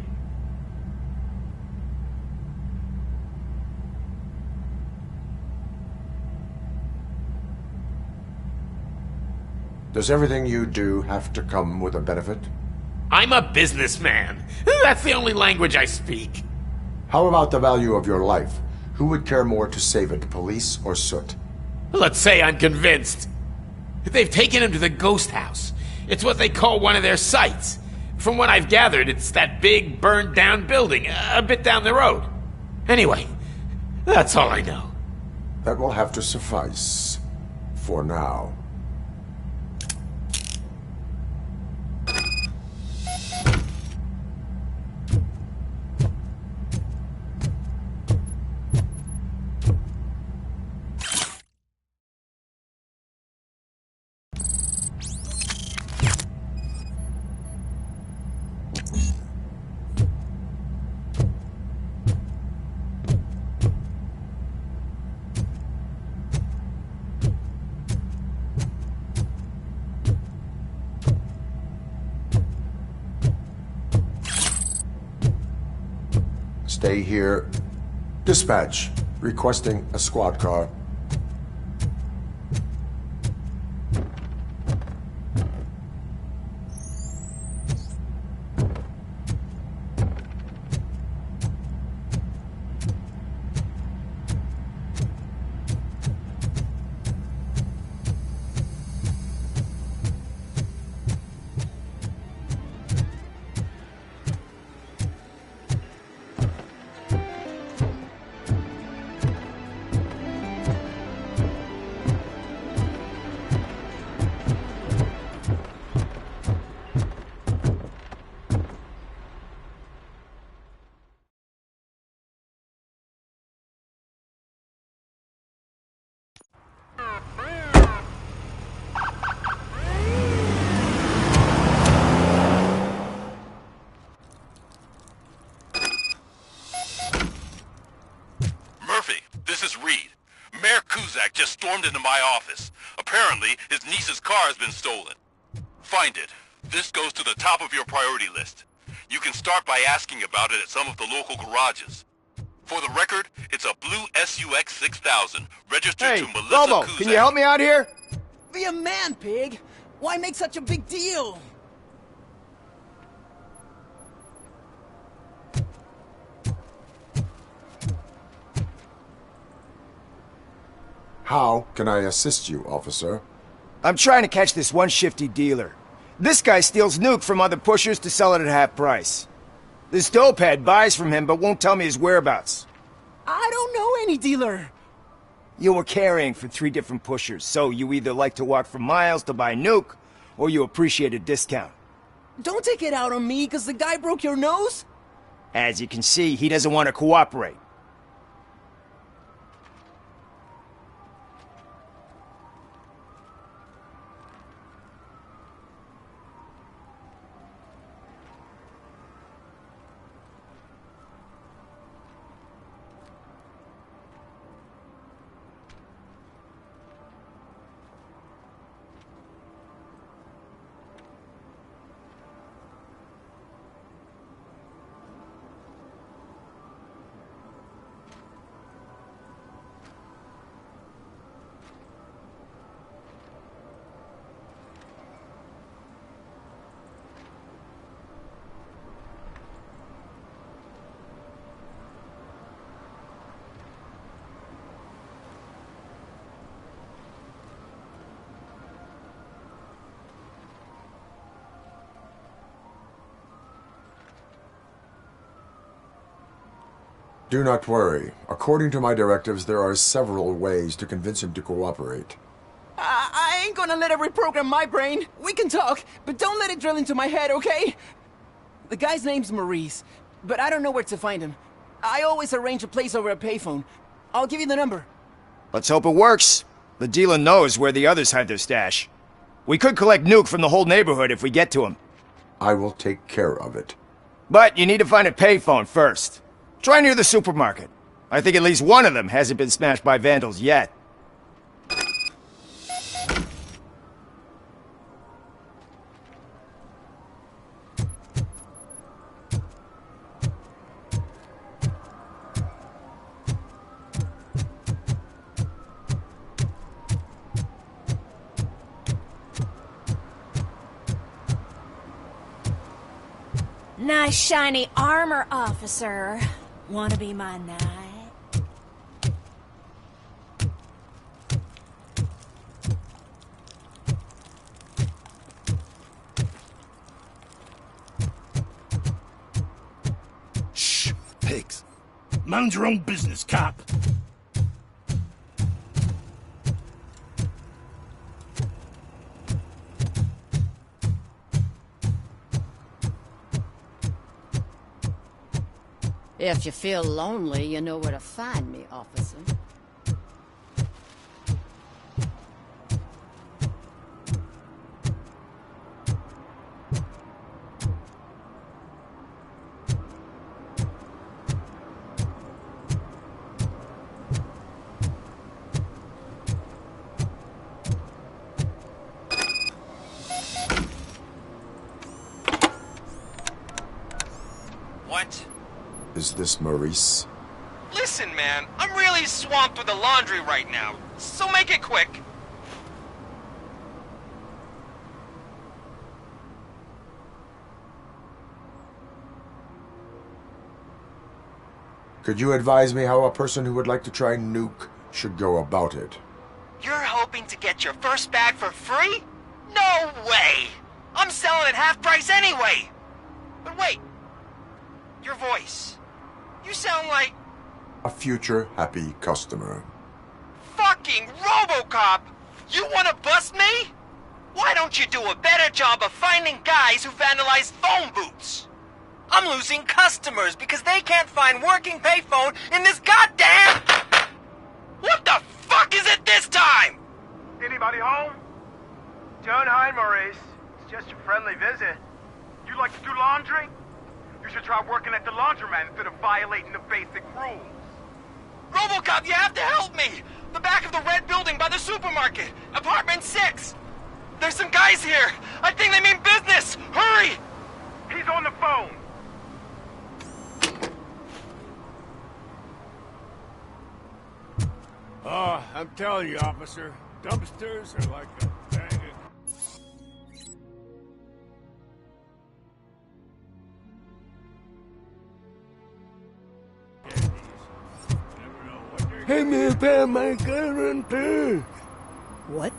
Does everything you do have to come with a benefit? I'm a businessman. That's the only language I speak. How about the value of your life? Who would care more to save it, police or Soot? Let's say I'm convinced. They've taken him to the ghost house. It's what they call one of their sites. From what I've gathered, it's that big, burned-down building a bit down the road. Anyway, that's all I know. That will have to suffice. For now. Stay here. Dispatch. Requesting a squad car. just stormed into my office. Apparently, his niece's car has been stolen. Find it. This goes to the top of your priority list. You can start by asking about it at some of the local garages. For the record, it's a blue SUX 6000, registered to Melissa Robo, Kuzak. can you help me out here? Be a man, pig! Why make such a big deal? How can I assist you, officer? I'm trying to catch this one shifty dealer. This guy steals nuke from other pushers to sell it at half price. This dopehead buys from him but won't tell me his whereabouts. I don't know any dealer. You were carrying for 3 different pushers, so you either like to walk for miles to buy nuke, or you appreciate a discount. Don't take it out on me, because the guy broke your nose? As you can see, he doesn't want to cooperate. Do not worry. According to my directives, there are several ways to convince him to cooperate. I ain't gonna let it reprogram my brain. We can talk, but don't let it drill into my head, okay? The guy's name's Maurice, but I don't know where to find him. I always arrange a place over a payphone. I'll give you the number. Let's hope it works. The dealer knows where the others hide their stash. We could collect Nuke from the whole neighborhood if we get to him. I will take care of it. But you need to find a payphone first. Try near the supermarket. I think at least one of them hasn't been smashed by vandals yet. Nice shiny armor, officer. Wanna be my knight? Shh, pigs. Mind your own business, cop. If you feel lonely, you know where to find me, officer. What? Is this Maurice? Listen, man, I'm really swamped with the laundry right now, so make it quick. Could you advise me how a person who would like to try Nuke should go about it? You're hoping to get your first bag for free? No way! I'm selling at half price anyway! But wait, your voice. You sound like... A future happy customer. Fucking Robocop! You wanna bust me? Why don't you do a better job of finding guys who vandalize phone booths? I'm losing customers because they can't find working payphone in this goddamn... What the fuck is it this time? Anybody home? Don't hide, Maurice. It's just a friendly visit. You like to do laundry? You should try working at the laundromat instead of violating the basic rules. Robocop, you have to help me! The back of the red building by the supermarket, apartment 6. There's some guys here. I think they mean business. Hurry! He's on the phone. Oh, I'm telling you, officer, dumpsters are like a bag of... Hey, me found my guarantee. What?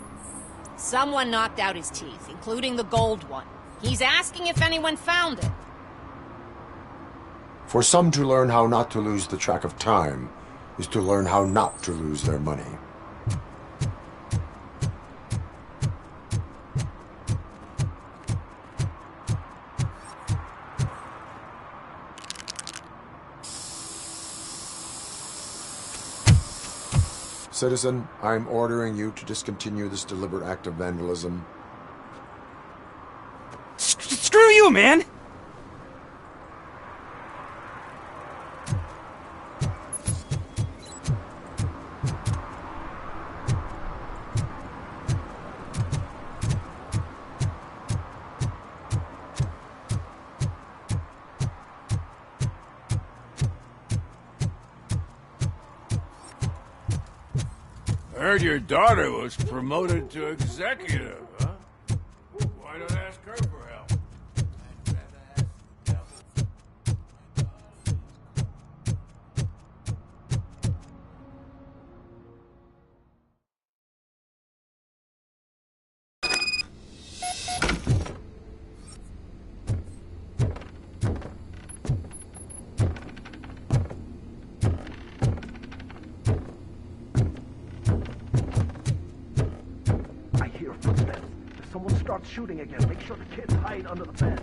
Someone knocked out his teeth, including the gold one. He's asking if anyone found it. For some to learn how not to lose the track of time is to learn how not to lose their money. Citizen, I'm ordering you to discontinue this deliberate act of vandalism. Screw you, man! I heard your daughter was promoted to executive, huh? Why don't ask her for help? footsteps. If someone starts shooting again, make sure the kids hide under the bed.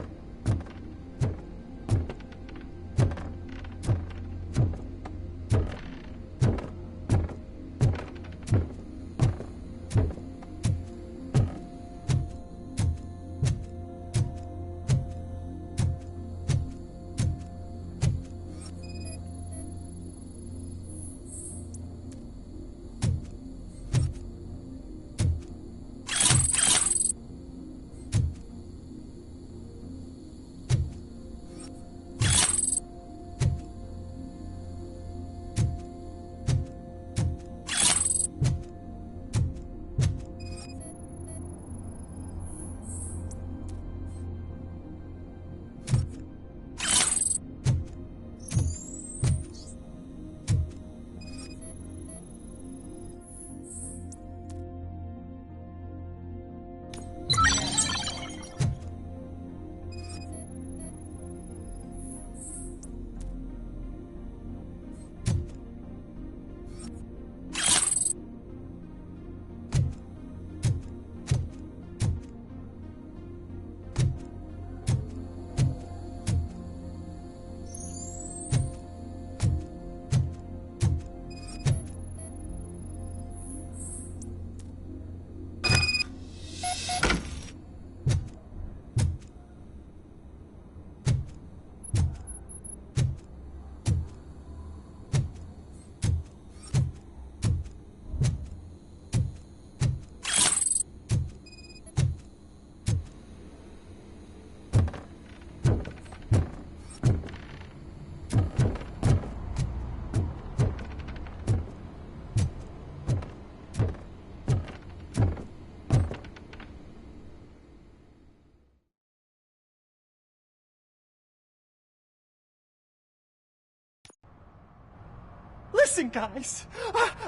Listen, guys.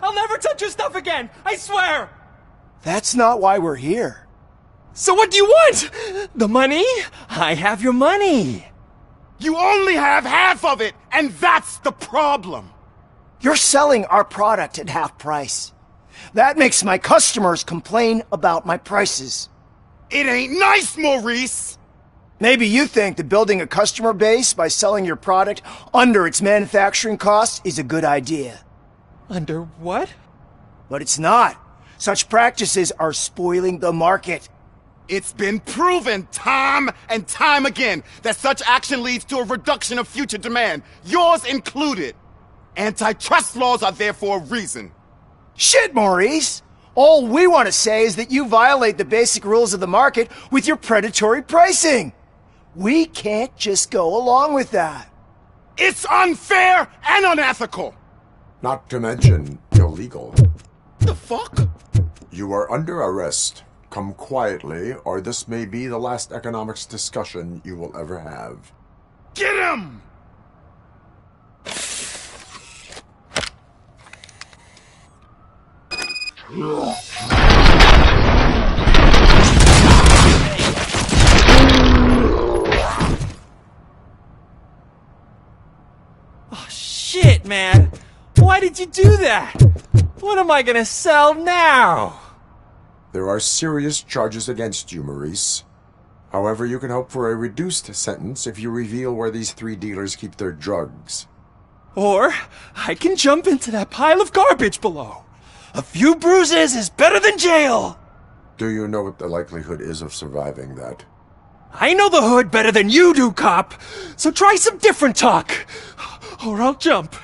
I'll never touch your stuff again. I swear. That's not why we're here. So what do you want? The money? I have your money. You only have half of it, and that's the problem. You're selling our product at half price. That makes my customers complain about my prices. It ain't nice, Maurice! Maybe you think that building a customer base by selling your product under its manufacturing costs is a good idea. Under what? But it's not. Such practices are spoiling the market. It's been proven time and time again that such action leads to a reduction of future demand, yours included. Antitrust laws are there for a reason. Shit, Maurice! All we want to say is that you violate the basic rules of the market with your predatory pricing. We can't just go along with that. It's unfair and unethical! Not to mention illegal. The fuck? You are under arrest. Come quietly, or this may be the last economics discussion you will ever have. Get him! Oh, shit, man. Why did you do that? What am I gonna sell now? There are serious charges against you, Maurice. However, you can hope for a reduced sentence if you reveal where these 3 dealers keep their drugs. Or I can jump into that pile of garbage below. A few bruises is better than jail. Do you know what the likelihood is of surviving that? I know the hood better than you do, cop. So try some different talk, or I'll jump.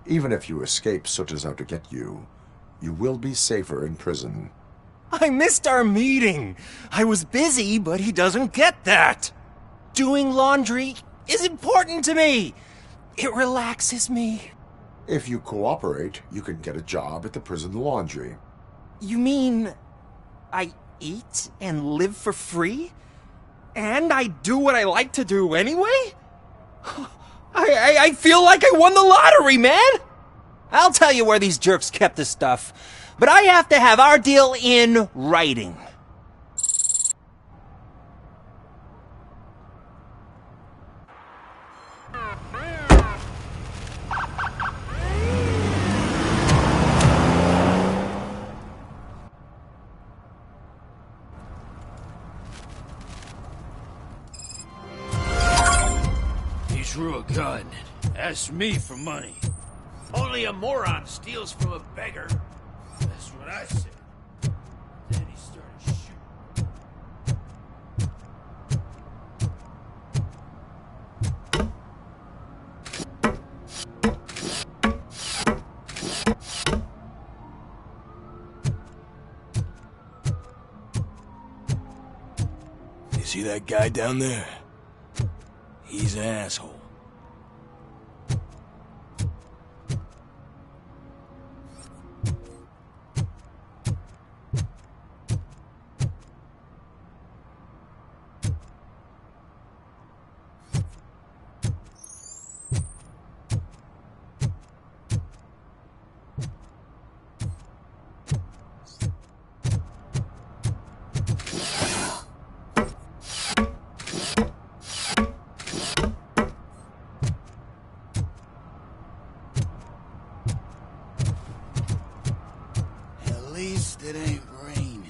Even if you escape Soot is out to get you, you will be safer in prison. I missed our meeting. I was busy, but he doesn't get that. Doing laundry is important to me. It relaxes me. If you cooperate, you can get a job at the prison laundry. You mean I eat and live for free? And I do what I like to do anyway? I feel like I won the lottery, man! I'll tell you where these jerks kept this stuff, but I have to have our deal in writing. a gun. Ask me for money. Only a moron steals from a beggar. That's what I said. Then he started shooting. You see that guy down there? He's an asshole. At least it ain't raining.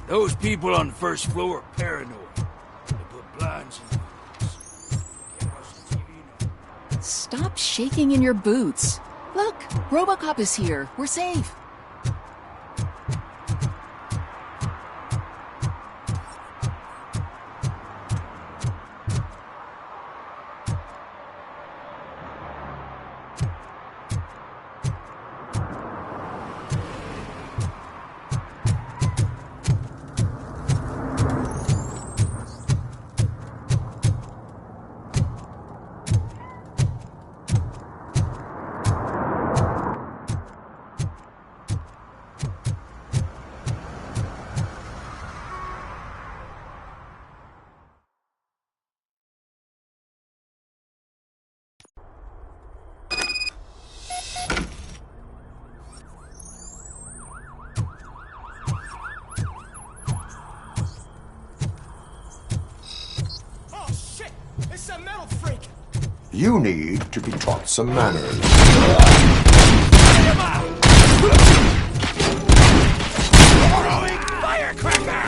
Those people on the first floor are paranoid. They put blinds in the windows. Can't watch the TV no more. Stop shaking in your boots. Look, Robocop is here. We're safe. You need to be taught some manners. Throwing firecracker!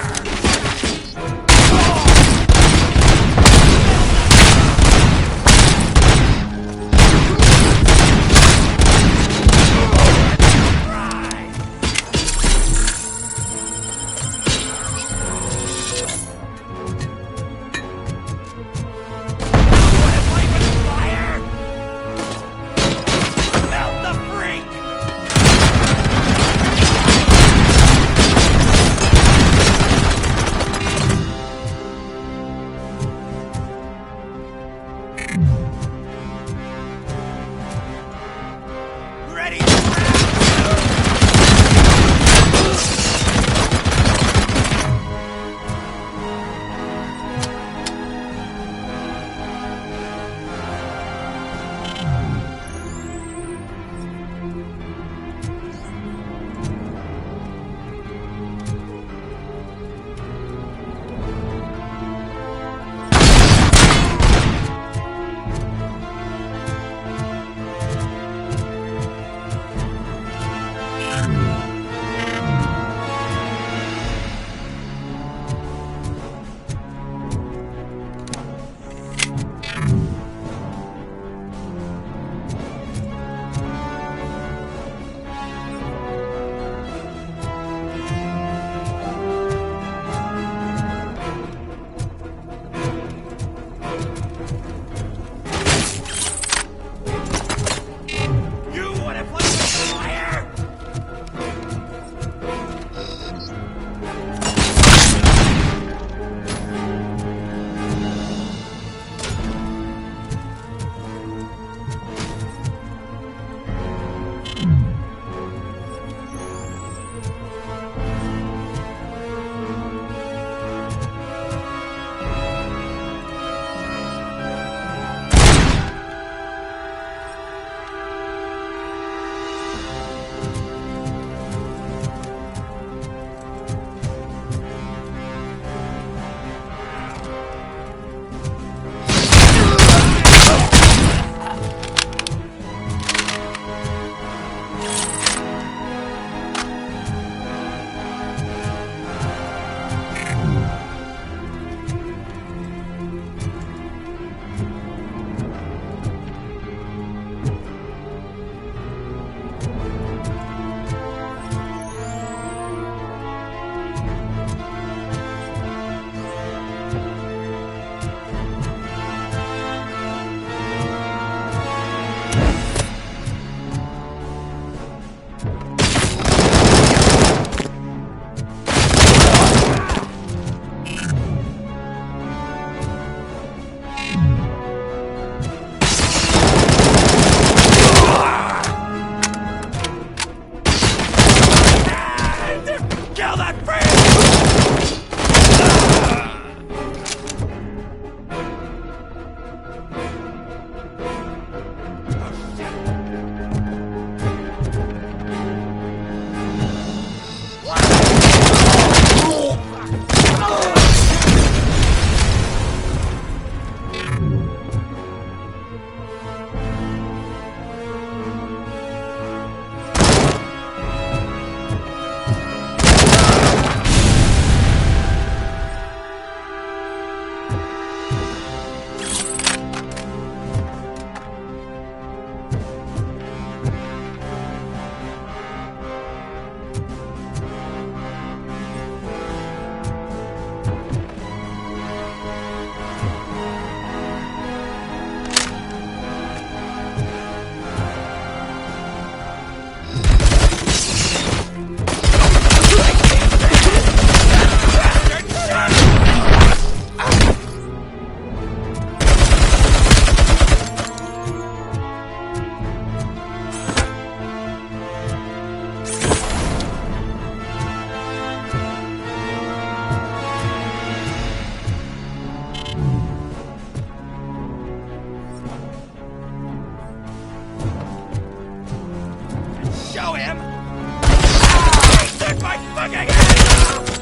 show him! He took my fucking hands off!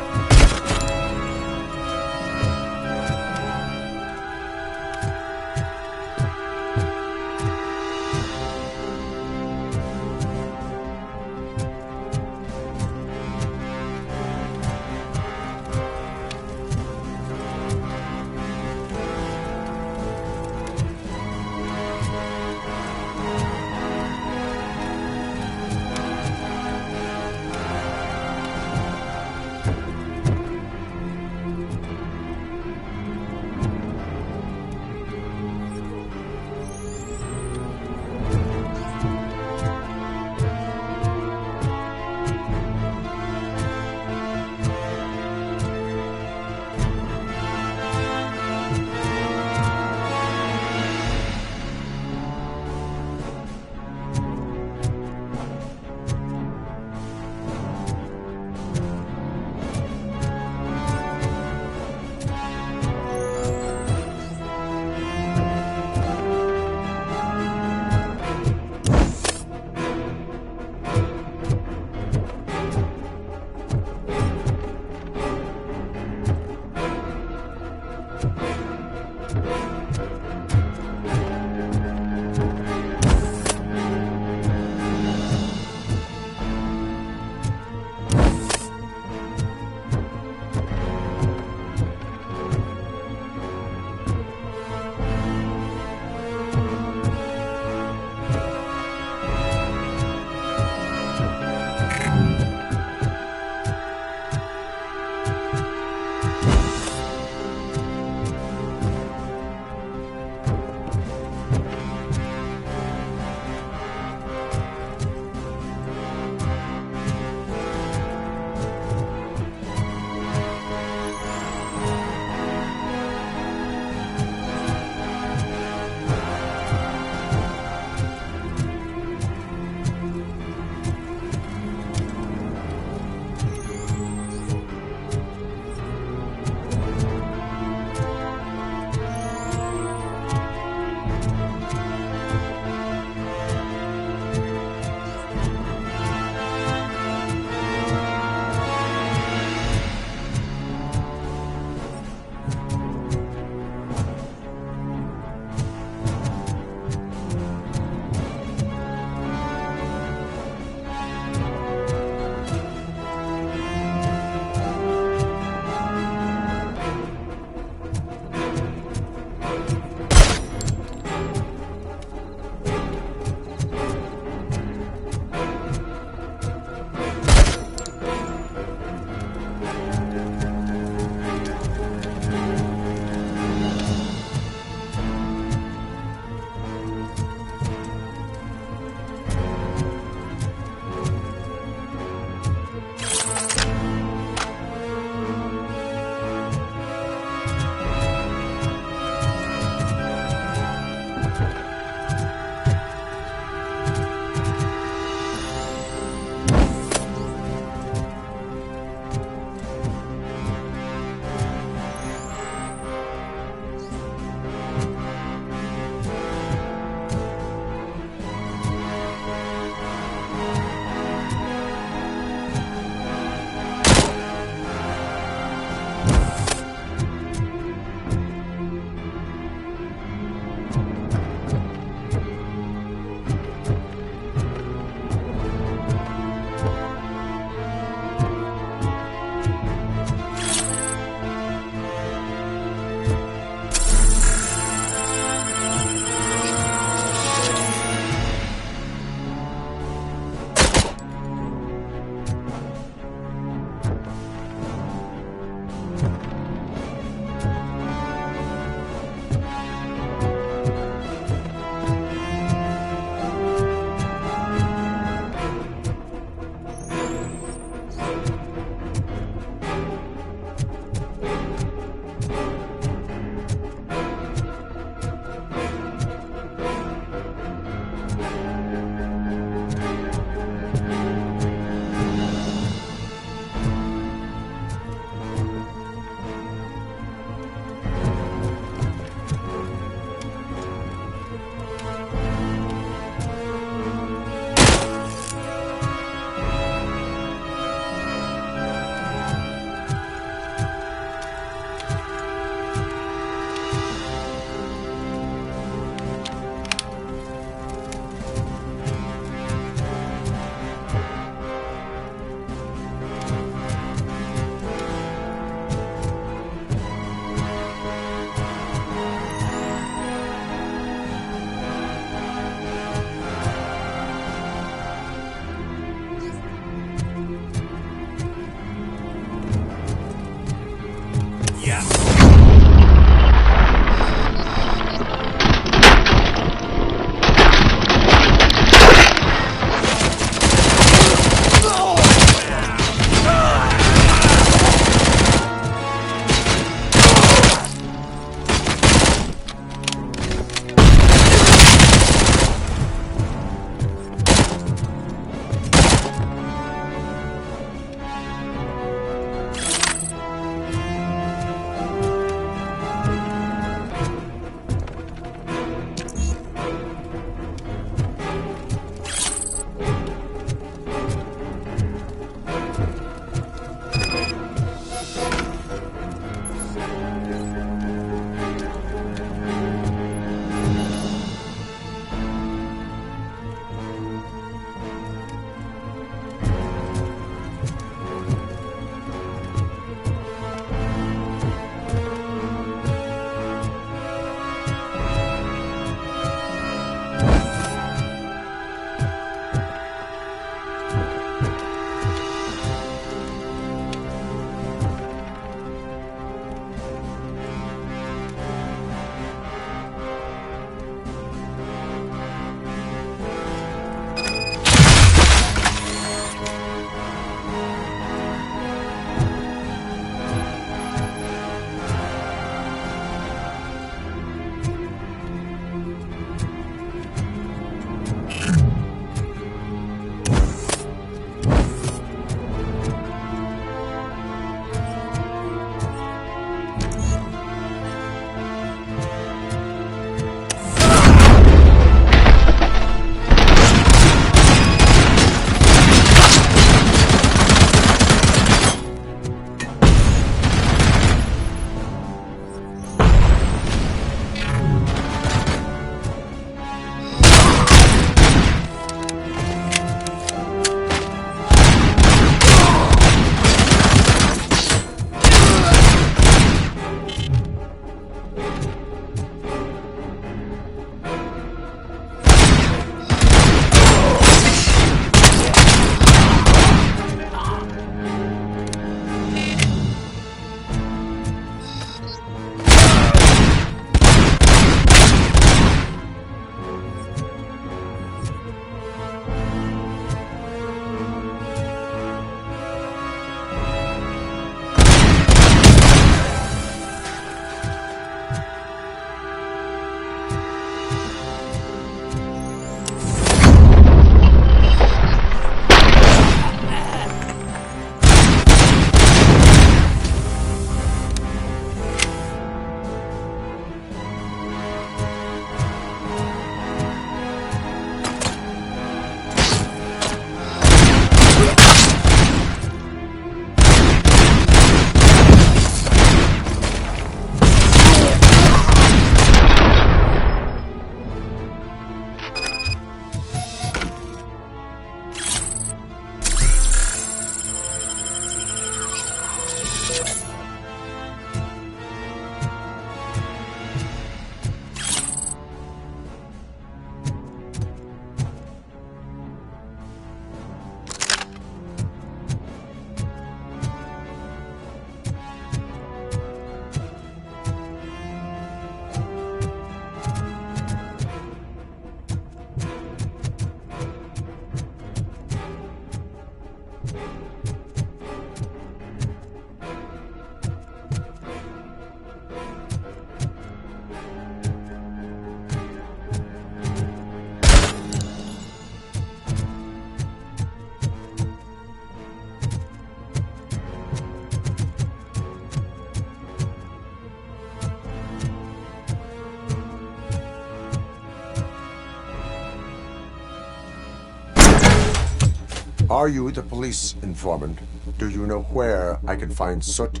Are you the police informant? Do you know where I can find Soot?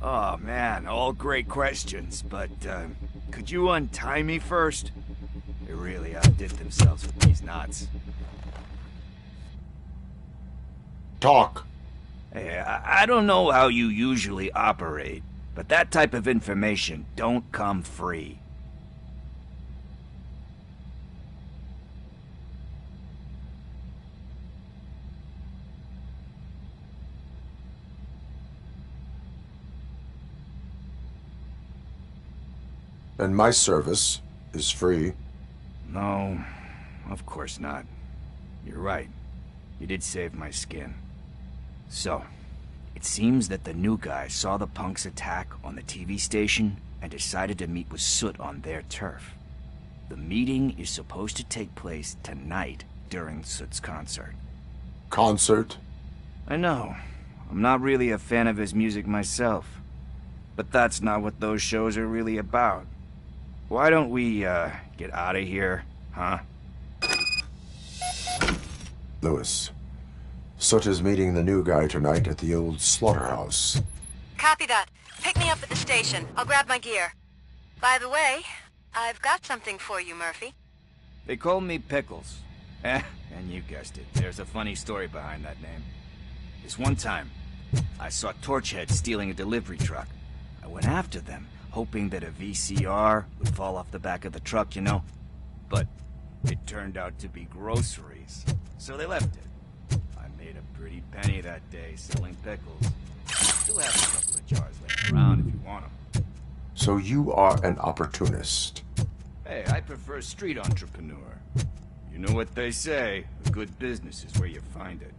Oh man, all great questions, but could you untie me first? They really outdid themselves with these knots. Talk. Hey, I don't know how you usually operate, but that type of information don't come free. And my service is free. No, of course not. You're right. You did save my skin. So, it seems that the new guy saw the punks' attack on the TV station and decided to meet with Soot on their turf. The meeting is supposed to take place tonight during Soot's concert. Concert? I know. I'm not really a fan of his music myself. But that's not what those shows are really about. Why don't we, get out of here, huh? Lewis, Soot is meeting the new guy tonight at the old slaughterhouse. Copy that. Pick me up at the station. I'll grab my gear. By the way, I've got something for you, Murphy. They call me Pickles. And you guessed it, there's a funny story behind that name. This one time, I saw Torchhead stealing a delivery truck. I went after them, hoping that a VCR would fall off the back of the truck, you know? But it turned out to be groceries, so they left it. I made a pretty penny that day selling pickles. Still have a couple of jars left around if you want them. So you are an opportunist. Hey, I prefer street entrepreneur. You know what they say, a good business is where you find it.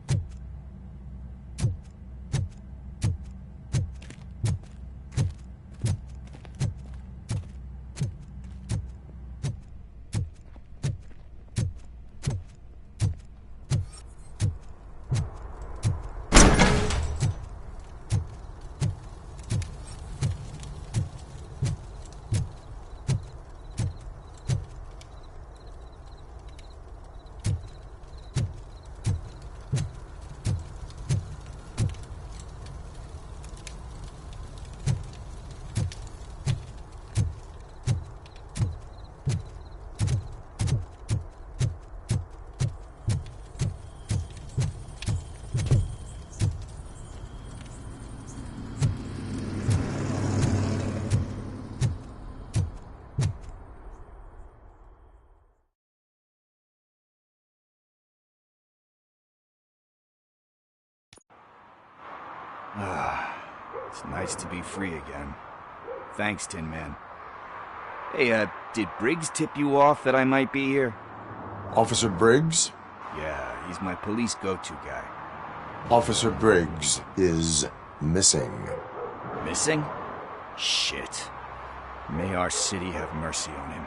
It's nice to be free again. Thanks, Tin Man. Hey, did Briggs tip you off that I might be here? Officer Briggs? Yeah, he's my police go-to guy. Officer Briggs is missing. Missing? Shit. May our city have mercy on him.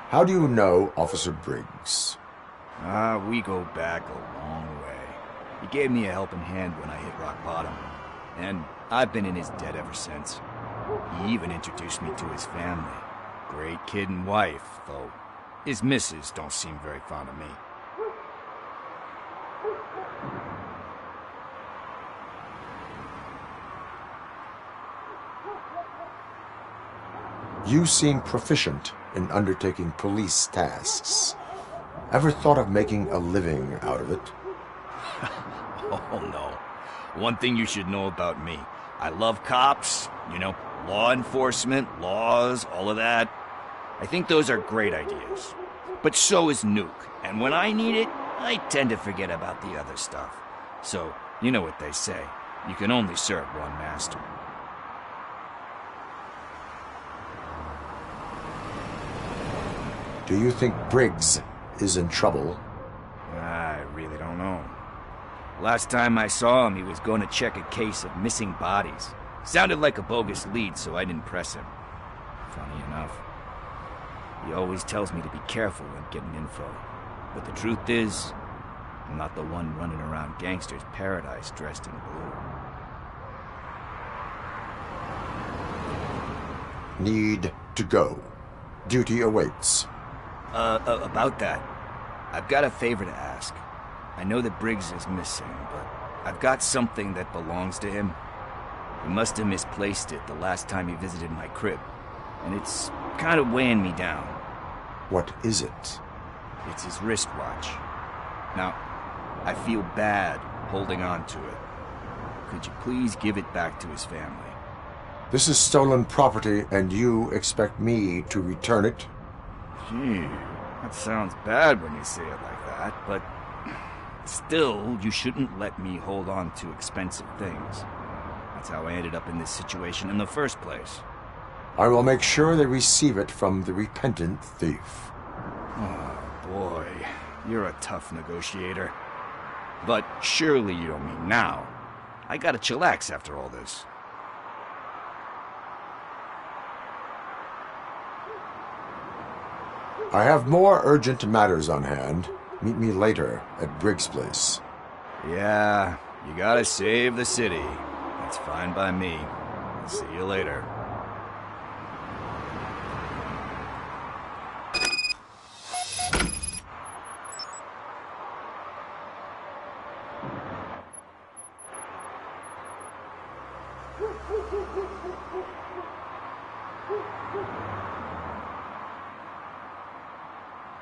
How do you know Officer Briggs? We go back a long way. He gave me a helping hand when I hit rock bottom. And I've been in his debt ever since. He even introduced me to his family. Great kid and wife, though his missus don't seem very fond of me. You seem proficient in undertaking police tasks. Ever thought of making a living out of it? Oh no. One thing you should know about me. I love cops, you know, law enforcement, laws, all of that. I think those are great ideas. But so is Nuke, and when I need it, I tend to forget about the other stuff. So, you know what they say. You can only serve one master. Do you think Briggs is in trouble? I really don't know. Last time I saw him, he was going to check a case of missing bodies. Sounded like a bogus lead, so I didn't press him. Funny enough. He always tells me to be careful when getting info. But the truth is, I'm not the one running around Gangster's Paradise dressed in blue. need to go. Duty awaits. About that, I've got a favor to ask. I know that Briggs is missing, but I've got something that belongs to him. He must have misplaced it the last time he visited my crib, and it's kind of weighing me down. What is it? It's his wristwatch. Now, I feel bad holding on to it. Could you please give it back to his family? This is stolen property, and you expect me to return it? Gee, that sounds bad when you say it like that, but still, you shouldn't let me hold on to expensive things. That's how I ended up in this situation in the first place. I will make sure they receive it from the repentant thief. Oh, boy. You're a tough negotiator. But surely you don't mean now. I gotta chillax after all this. I have more urgent matters on hand. Meet me later at Briggs' place. Yeah, you gotta save the city. That's fine by me. I'll see you later.